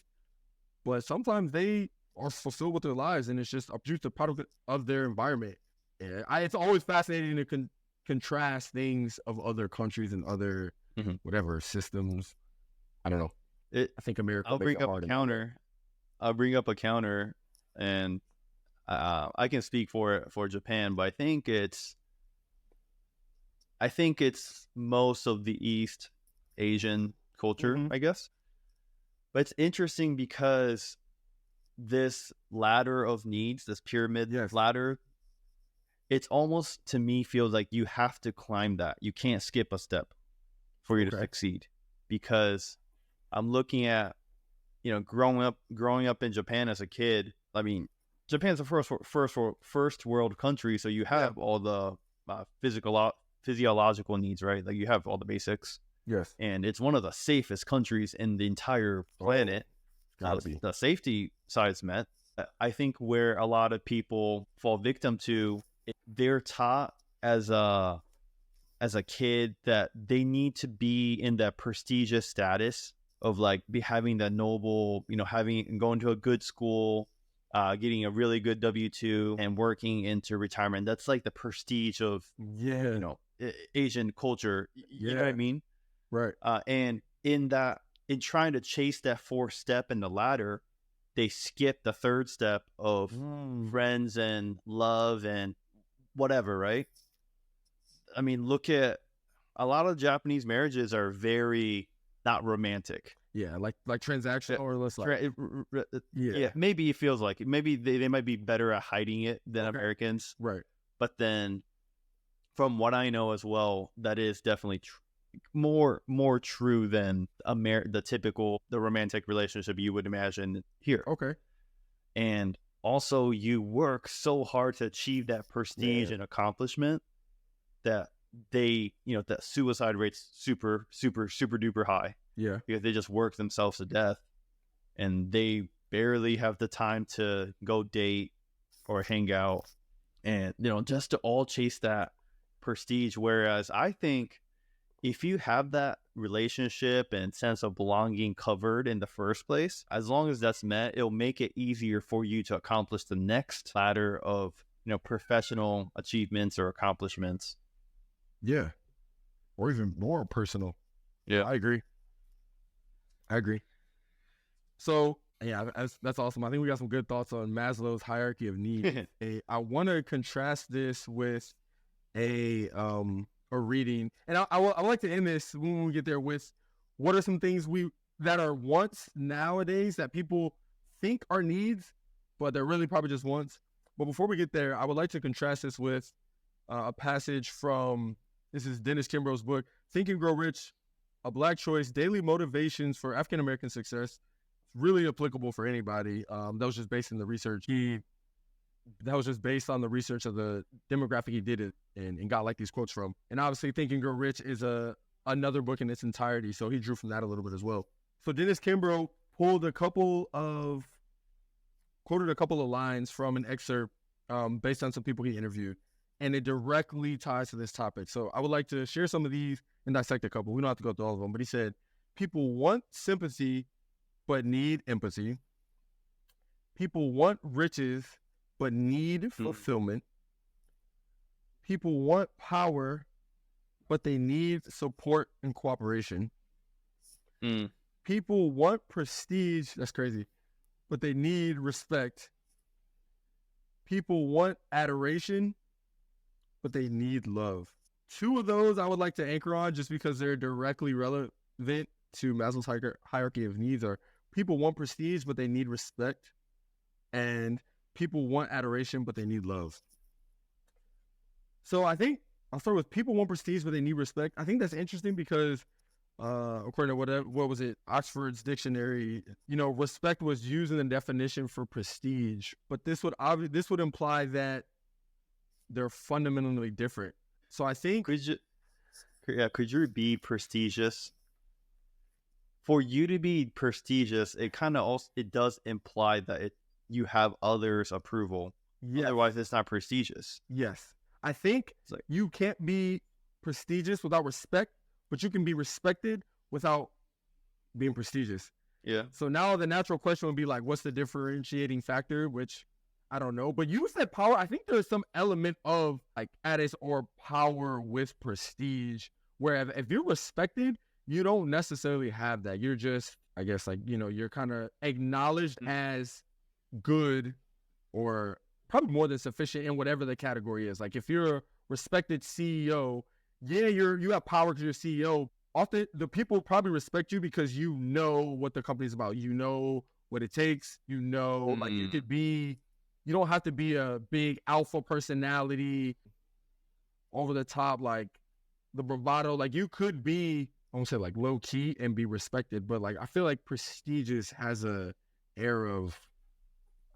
But sometimes they are fulfilled with their lives, and it's just just a product of their environment. Yeah, it's always fascinating to contrast things of other countries and other whatever systems. I don't know. I think America. I'll bring up a counter, and I can speak for Japan, but I think it's most of the East Asian culture, I guess. But it's interesting because this ladder of needs, this pyramid ladder, it's almost, to me, feels like you have to climb that. You can't skip a step for you to succeed, because I'm looking at, growing up in Japan as a kid. I mean, Japan's a first world country, so you have all the physiological needs, right? Like you have all the basics. Yes. And it's one of the safest countries in the entire planet. Gotta be. The safety side's met. I think where a lot of people fall victim to, they're taught as a kid that they need to be in that prestigious status of like having that noble, going to a good school, getting a really good W-2 and working into retirement. That's like the prestige of Asian culture. You know what I mean? Right. And in trying to chase that fourth step in the ladder, they skip the third step of friends and love and whatever, right? I mean, look at a lot of Japanese marriages are very not romantic. Yeah, like transactional or less like. Maybe it feels like it. Maybe they might be better at hiding it than Americans. Right. But then from what I know as well, that is definitely more true than the romantic relationship you would imagine here. Okay. And also you work so hard to achieve that prestige and accomplishment that that suicide rate's super duper high. Yeah. Because they just work themselves to death and they barely have the time to go date or hang out and, just to all chase that prestige. Whereas I think if you have that relationship and sense of belonging covered in the first place, as long as that's met, it'll make it easier for you to accomplish the next ladder of, professional achievements or accomplishments. Yeah. or even more personal. Yeah. I agree. So yeah, that's awesome. I think we got some good thoughts on Maslow's hierarchy of needs. I want to contrast this with a reading, and I would like to end this when we get there with what are some things that are wants nowadays that people think are needs, but they're really probably just wants. But before we get there, I would like to contrast this with a passage from, this is Dennis Kimbro's book, Think and Grow Rich, A Black Choice, Daily Motivations for African American Success. It's really applicable for anybody. That was just based on the research. That was just based on the research of the demographic he did it and got like these quotes from. And obviously Think and Grow Rich is another book in its entirety, so he drew from that a little bit as well. So Dennis Kimbro quoted a couple of lines from an excerpt based on some people he interviewed, and it directly ties to this topic. So I would like to share some of these and dissect a couple. We don't have to go through all of them, but he said, people want sympathy but need empathy. People want riches but need fulfillment. People want power but they need support and cooperation. People want prestige, that's crazy, but they need respect. People want adoration, but they need love. Two of those I would like to anchor on just because they're directly relevant to Maslow's hierarchy of needs are people want prestige, but they need respect. And people want adoration, but they need love. So I think I'll start with people want prestige, but they need respect. I think that's interesting because according to what was it, Oxford's dictionary, respect was used in the definition for prestige, but this would imply that they're fundamentally different. So I think could you be prestigious? For you to be prestigious, it kind of also does imply that you have others' approval. Yes. Otherwise, it's not prestigious. Yes, I think you can't be prestigious without respect, but you can be respected without being prestigious. Yeah. So now the natural question would be like, what's the differentiating factor? Which I don't know, but you said power. I think there's some element of like status or power with prestige, where if you're respected, you don't necessarily have that. You're just, I guess, like, you're kind of acknowledged as good or probably more than sufficient in whatever the category is. Like if you're a respected CEO, yeah, you have power because you're CEO. Often the people probably respect you because you know what the company's about. You know what it takes. Like you don't have to be a big alpha personality over the top, like the bravado. Like you could be, I won't say like low key and be respected, but like I feel like prestigious has a air of,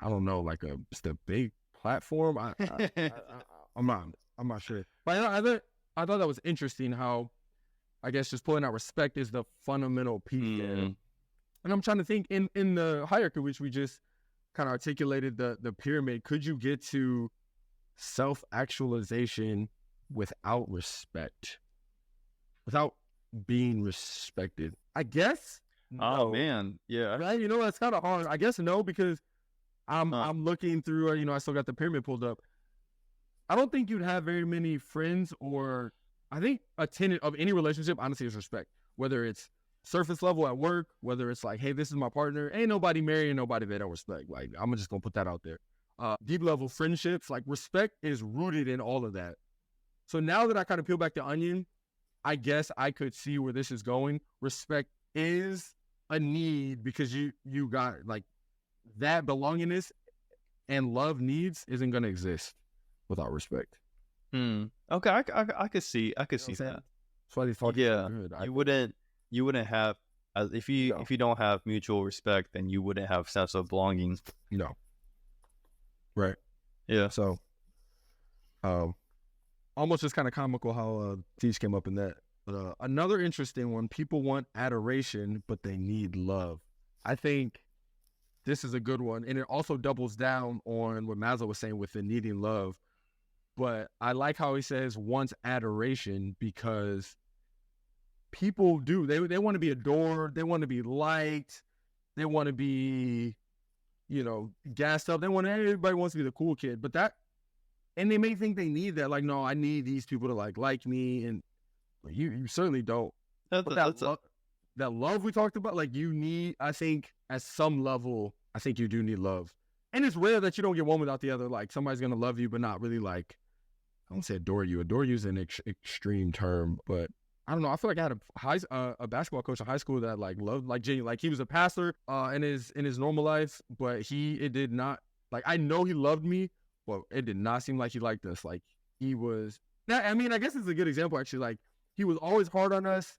I don't know, like just a big platform. I'm not sure, but I thought that was interesting how, I guess, just pulling out respect is the fundamental piece there. And I'm trying to think in the hierarchy, which we just kind of articulated the pyramid, could you get to self-actualization without respect, without being respected? I guess no. Oh man, yeah, right. That's kind of hard. I guess no, because I'm looking through, I still got the pyramid pulled up. I don't think you'd have very many friends, or I think a tenet of any relationship honestly is respect, whether it's surface level at work, whether it's like, hey, this is my partner, ain't nobody marrying nobody they don't respect. Like, I'm just gonna put that out there. Deep level friendships, like respect is rooted in all of that. So now that I kind of peel back the onion, I guess I could see where this is going. Respect is a need because you got like that belongingness and love needs isn't gonna exist without respect. Okay, I could see that. That's why they thought good. You wouldn't have, if you don't have mutual respect, then you wouldn't have sense of belonging. No. Right. Yeah. So, almost just kind of comical how these came up in that. But another interesting one: people want adoration, but they need love. I think this is a good one, and it also doubles down on what Maslow was saying with the needing love. But I like how he says wants adoration because people do. They want to be adored. They want to be liked. They want to be, gassed up. Everybody wants to be the cool kid. And they may think they need that. Like, no, I need these people to like me. And You certainly don't. That's, But that's that love we talked about, like you need, I think at some level, I think you do need love. And it's rare that you don't get one without the other. Like somebody's going to love you, but not really like, I don't say adore you. Adore you is an extreme term, but I don't know. I feel like I had a basketball coach in high school that like loved, like genuinely, like he was a pastor in his normal life, but it did not, like I know he loved me, but it did not seem like he liked us. Like he was, I mean, I guess it's a good example actually. Like he was always hard on us.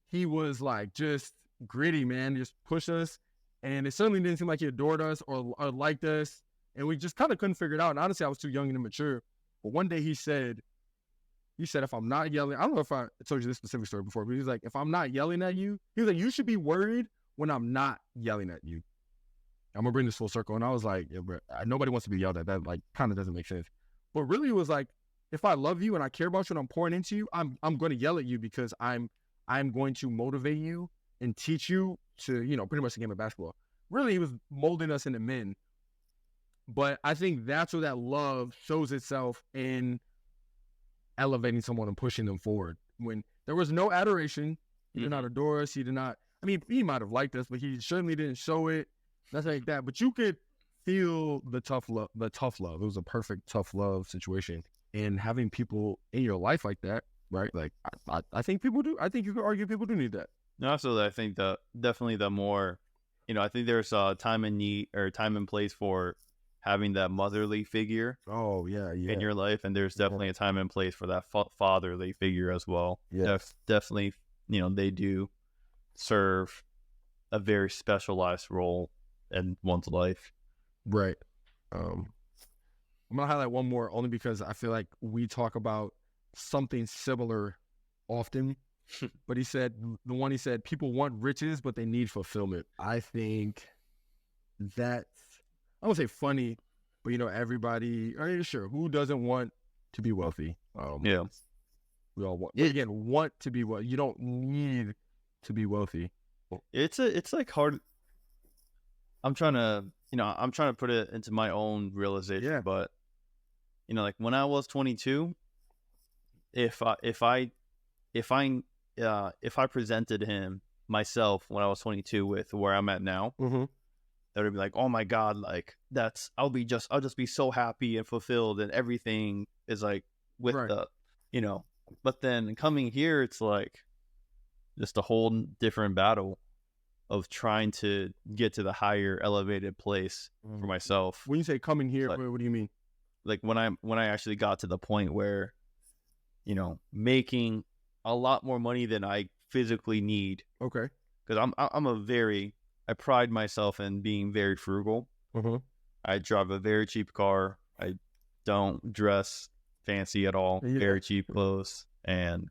He was like just gritty, man, just push us. And it certainly didn't seem like he adored us or liked us. And we just kind of couldn't figure it out. And honestly, I was too young and immature. But one day he said, if I'm not yelling, I don't know if I told you this specific story before, but he was like, if I'm not yelling at you, he was like, you should be worried when I'm not yelling at you. I'm going to bring this full circle. And I was like, yeah, bro, nobody wants to be yelled at. That like kind of doesn't make sense. But really it was like, if I love you and I care about you and I'm pouring into you, I'm going to yell at you because I'm going to motivate you and teach you to, pretty much the game of basketball. Really, he was molding us into men. But I think that's where that love shows itself in elevating someone and pushing them forward. When there was no adoration, he did not adore us. He did not, I mean, he might have liked us, but he certainly didn't show it. Nothing like that. But you could feel the tough love. It was a perfect tough love situation. And having people in your life like that, right? Like, I think people do. I think you could argue people do need that. No, absolutely. I think definitely the more, I think there's a time and need or time and place for having that motherly figure. Oh yeah. In your life, and there's definitely a time and place for that fatherly figure as well. Yeah, definitely. They do serve a very specialized role in one's life. Right. I'm gonna highlight one more only because I feel like we talk about something similar often. But he said people want riches, but they need fulfillment. I think that's, I won't say funny, but everybody, I mean, sure, who doesn't want to be wealthy? Yeah. We all want, but again, want to be wealthy. You don't need to be wealthy. It's like hard. I'm trying to put it into my own realization, but like when I was 22, if I presented him myself when I was 22 with where I'm at now, that would be like, oh my God, like I'll just be so happy and fulfilled and everything is like with but then coming here, it's like just a whole different battle of trying to get to the higher elevated place for myself. When you say coming here, like, what do you mean? Like when I actually got to the point where, making a lot more money than I physically need. Okay. Because I pride myself in being very frugal. I drive a very cheap car. I don't dress fancy at all. Very cheap clothes. And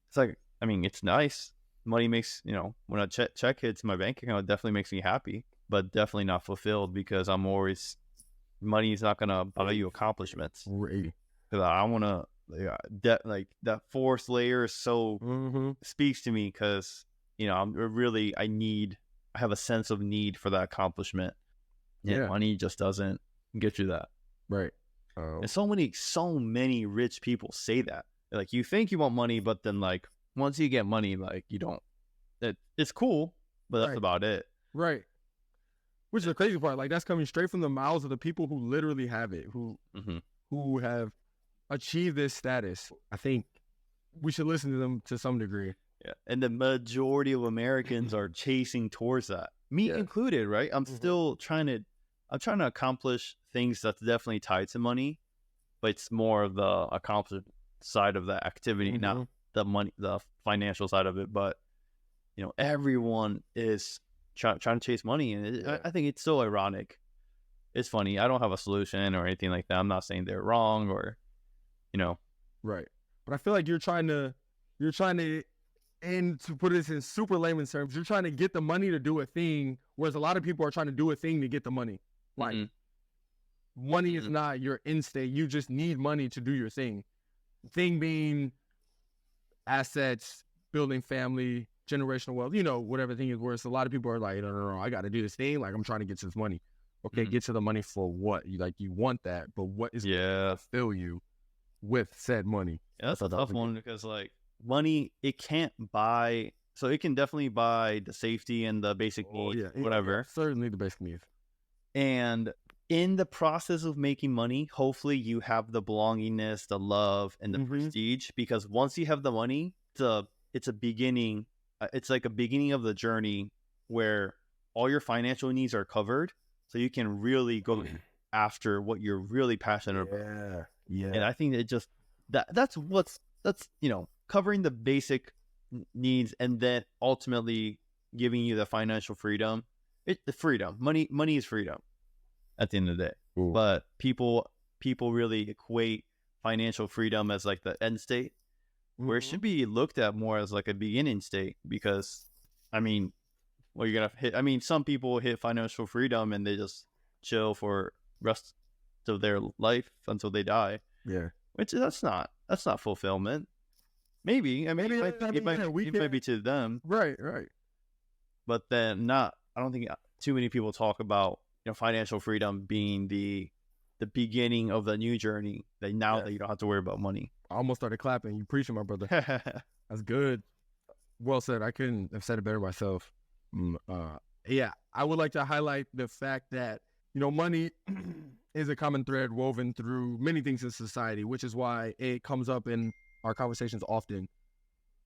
it's like, I mean, it's nice. Money makes, when a check hits my bank account, it definitely makes me happy, but definitely not fulfilled because money is not going to buy you accomplishments. Right. Because I want to, like that fourth layer so speaks to me because, I have a sense of need for that accomplishment. And money just doesn't get you that. Right. And so many rich people say that. Like, you think you want money, but then like once you get money, like you don't. It's cool, but that's about it. Right. Which is the crazy part. Like that's coming straight from the mouths of the people who literally have it, who have achieved this status. I think we should listen to them to some degree. Yeah, and the majority of Americans are chasing towards that, me included. Right? I'm still trying to accomplish things that's definitely tied to money, but it's more of the accomplishment side of the activity, not the money, the financial side of it. But everyone is trying to chase money, and I think it's so ironic. It's funny. I don't have a solution or anything like that. I'm not saying they're wrong or, right. But I feel like you're trying to, and to put this in super layman's terms, you're trying to get the money to do a thing, whereas a lot of people are trying to do a thing to get the money. Like, money is not your end state. You just need money to do your thing. Thing being assets, building family, generational wealth, whatever thing is worth. A lot of people are like, no, I got to do this thing. Like, I'm trying to get to this money. Okay, get to the money for what? You want that, but what is going to fill you with said money? Yeah, that's a tough one because, like, money, it can't buy. So it can definitely buy the safety and the basic needs, whatever. Certainly the basic needs. And in the process of making money, hopefully you have the belongingness, the love, and the prestige. Because once you have the money, it's a beginning. It's like a beginning of the journey where all your financial needs are covered, so you can really go after what you're really passionate about. Yeah. And I think it just that's covering the basic needs, and then ultimately giving you the financial freedom. The freedom, money is freedom at the end of the day. Ooh. But people really equate financial freedom as like the end state, where it should be looked at more as like a beginning state. Because I mean, well, you're gonna hit. I mean, some people hit financial freedom and they just chill for rest of their life until they die. Yeah, which that's not fulfillment. Maybe. I mean, it might be to them. Right. But then not. I don't think too many people talk about financial freedom being the beginning of the new journey. That you don't have to worry about money. I almost started clapping. You preaching, my brother. That's good. Well said. I couldn't have said it better myself. Yeah, I would like to highlight the fact that money is a common thread woven through many things in society, which is why it comes up in our conversations often.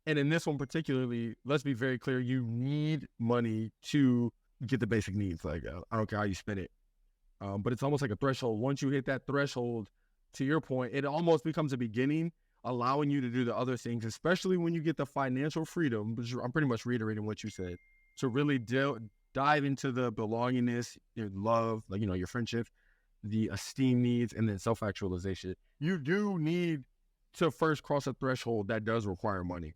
And in this one particularly, let's be very clear: you need money to get the basic needs. Like, I don't care how you spend it, but it's almost like a threshold. Once you hit that threshold, to your point, it almost becomes a beginning, allowing you to do the other things, especially when you get the financial freedom, which I'm pretty much reiterating what you said, to really dive into the belongingness, your love, like, your friendship, the esteem needs, and then self-actualization. You do need to first cross a threshold that does require money.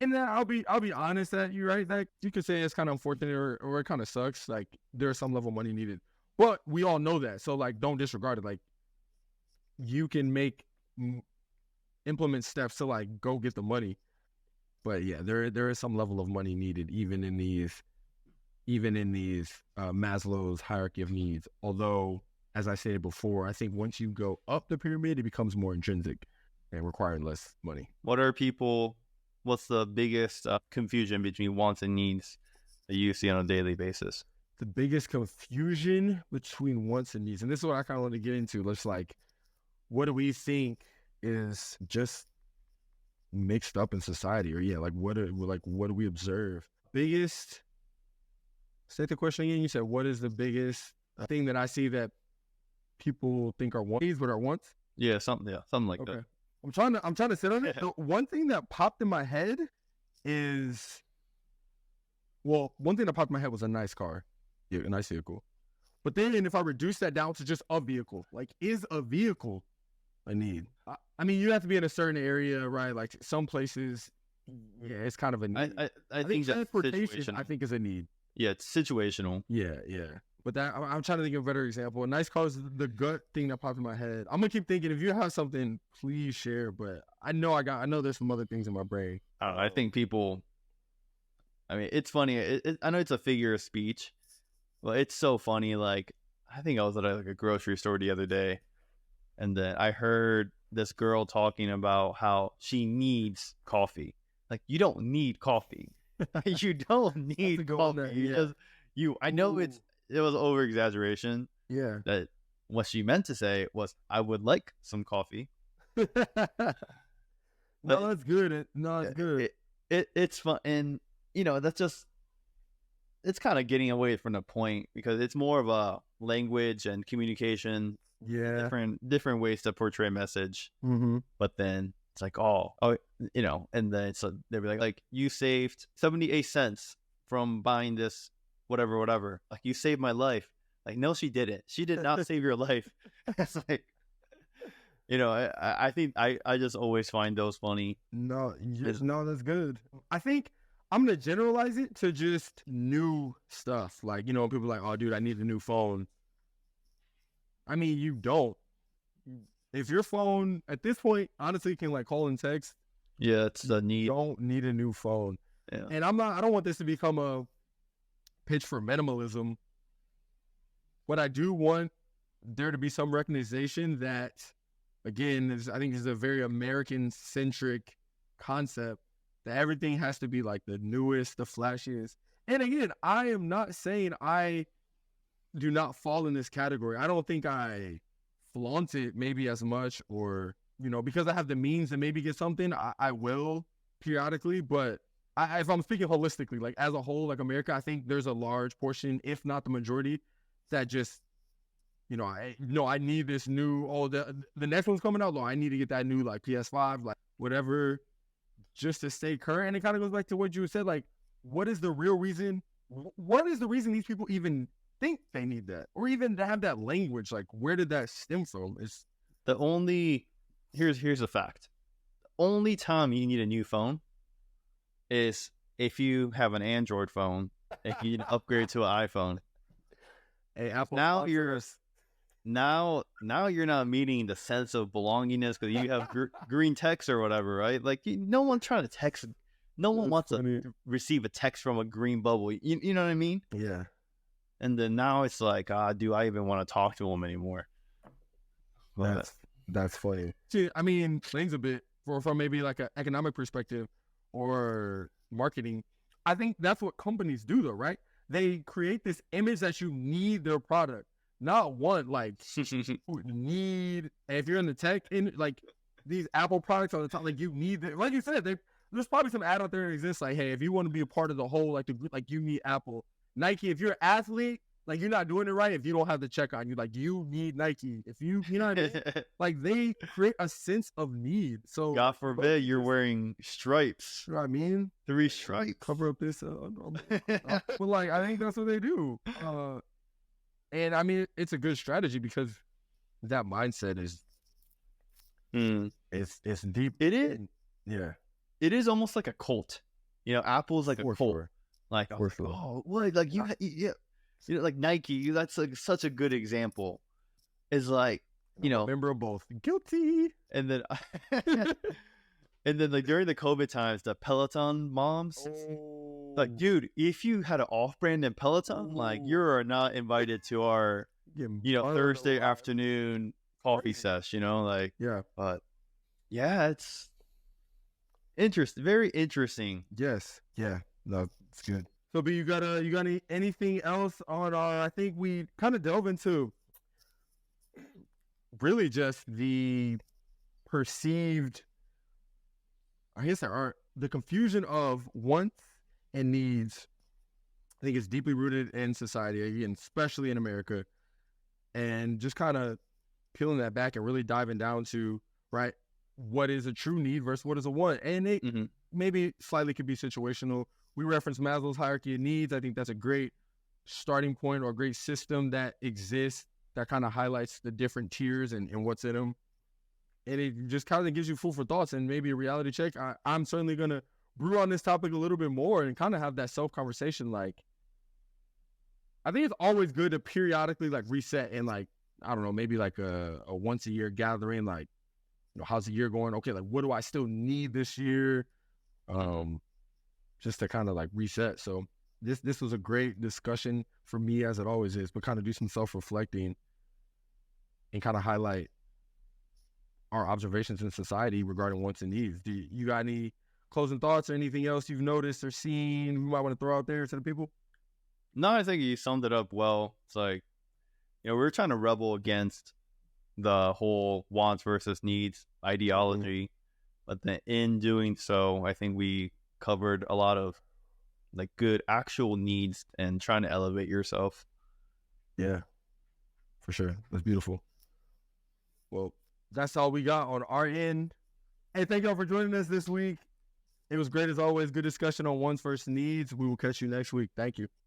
And then I'll be honest that you're right. That you could say it's kind of unfortunate or it kind of sucks. Like, there's some level of money needed, but we all know that. So like, don't disregard it. Like, you can implement steps to like go get the money. But yeah, there is some level of money needed even in these Maslow's hierarchy of needs. Although, as I said before, I think once you go up the pyramid, it becomes more intrinsic and requiring less money. What's the biggest confusion between wants and needs that you see on a daily basis? The biggest confusion between wants and needs, and this is what I kind of want to get into. Let's what do we think is just mixed up in society, or what do we observe? Biggest. State the question again. You said, what is the biggest thing that I see that people think are wants but are wants? Yeah, something like that. I'm trying to sit on it. The one thing that popped in my head is, was a nice car, a nice vehicle. But then if I reduce that down to just a vehicle, like, is a vehicle a need? I mean, you have to be in a certain area, right? Like, some places, it's kind of a need. I think transportation, I think, is a need. Yeah, it's situational. Yeah. But I'm trying to think of a better example. A nice car is the gut thing that popped in my head. I'm gonna keep thinking. If you have something, please share. But I know there's some other things in my brain. I don't know. I think people. I mean, it's funny. I know it's a figure of speech, but it's so funny. Like, I think I was at a grocery store the other day, and then I heard this girl talking about how she needs coffee. Like, you don't need coffee. You don't need coffee. I know it was over exaggeration. Yeah. That what she meant to say was, I would like some coffee. No, that's good. No, it's good. It's fun, and that's just, it's kind of getting away from the point, because it's more of a language and communication. Yeah. Different ways to portray a message. Mm-hmm. But then it's like, and then they'll be like, you saved 78 cents from buying this, whatever. Like, you saved my life. Like, no, she didn't. She did not save your life. It's like, I think I just always find those funny. No, that's good. I think I'm going to generalize it to just new stuff. Like, people are like, oh, dude, I need a new phone. I mean, you don't. If your phone, at this point, honestly, can like call and text. Yeah, it's a need. You don't need a new phone. Yeah. And I don't want this to become a pitch for minimalism. But I do want there to be some recognition that, again, I think this is a very American-centric concept that everything has to be like the newest, the flashiest. And again, I am not saying I do not fall in this category. I don't think I flaunt it maybe as much, or, you know, because I have the means to maybe get something, I will periodically. But if I'm speaking holistically, like as a whole, like America, I think there's a large portion, if not the majority, that just, you know, I need this new, the next one's coming out, I need to get that new like PS5, like whatever, just to stay current. And it kind of goes back to what you said, like, what is the real reason? What is the reason these people even think they need that, or even to have that language? Like, where did that stem from? It's The only here's a fact. The only time you need a new phone is if you have an Android phone, if you need to upgrade to an iPhone. hey, Apple. Now you're not meeting the sense of belongingness because you have green text or whatever, right? Like no one's trying to text. No one wants to receive a text from a green bubble. You know what I mean? Yeah. And then now it's like, do I even want to talk to them anymore? That's funny. See, I mean, things a bit from maybe like an economic perspective or marketing. I think that's what companies do, though, right? They create this image that you need their product, not want, like need. And if you're in the tech, like these Apple products on the top, like you need it. Like you said, there's probably some ad out there that exists. Like, hey, if you want to be a part of the whole, like you need Apple. Nike, if you're an athlete, like you're not doing it right if you don't have the check on you. Like you need Nike. If you know what I mean? Like they create a sense of need. So God forbid you're wearing stripes. You know what I mean? 3 stripes. Cover up this. But like, I think that's what they do. And I mean, it's a good strategy because that mindset is, it's deep. It is. Yeah. It is almost like a cult. You know, Apple's like a cult. Sure. Like, oh, what? Like you know, like Nike. That's like such a good example. Is like, you know, member of both. Guilty. And then, and then like during the COVID times, the Peloton moms, like, dude, if you had an off-brand in Peloton, like you are not invited to our, Thursday afternoon coffee sesh. You know, like, yeah, but yeah, it's interesting, very interesting. Yes, yeah, no, it's good. So, B, you got anything else on our? I think we kind of delve into really just the perceived, I guess the confusion of wants and needs. I think it's deeply rooted in society, again, especially in America, and just kind of peeling that back and really diving down to, right, what is a true need versus what is a want. And it maybe slightly could be situational. We reference Maslow's hierarchy of needs. I think that's a great starting point or a great system that exists that kind of highlights the different tiers and what's in them. And it just kind of gives you food for thoughts and maybe a reality check. I'm certainly going to brew on this topic a little bit more and kind of have that self-conversation. Like, I think it's always good to periodically like reset and like, I don't know, maybe like a once a year gathering, like, how's the year going? Okay, like what do I still need this year? Just to kind of like reset. So this was a great discussion for me, as it always is, but kind of do some self-reflecting and kind of highlight our observations in society regarding wants and needs. Do you got any closing thoughts or anything else you've noticed or seen you might want to throw out there to the people? No, I think you summed it up well. It's like, we're trying to rebel against the whole wants versus needs ideology, but then in doing so, I think we covered a lot of like good actual needs and trying to elevate yourself. Yeah, for sure. That's beautiful. Well, that's all we got on our end. Hey, thank y'all for joining us this week. It was great as always. Good discussion on wants versus needs. We will catch you next week. Thank you.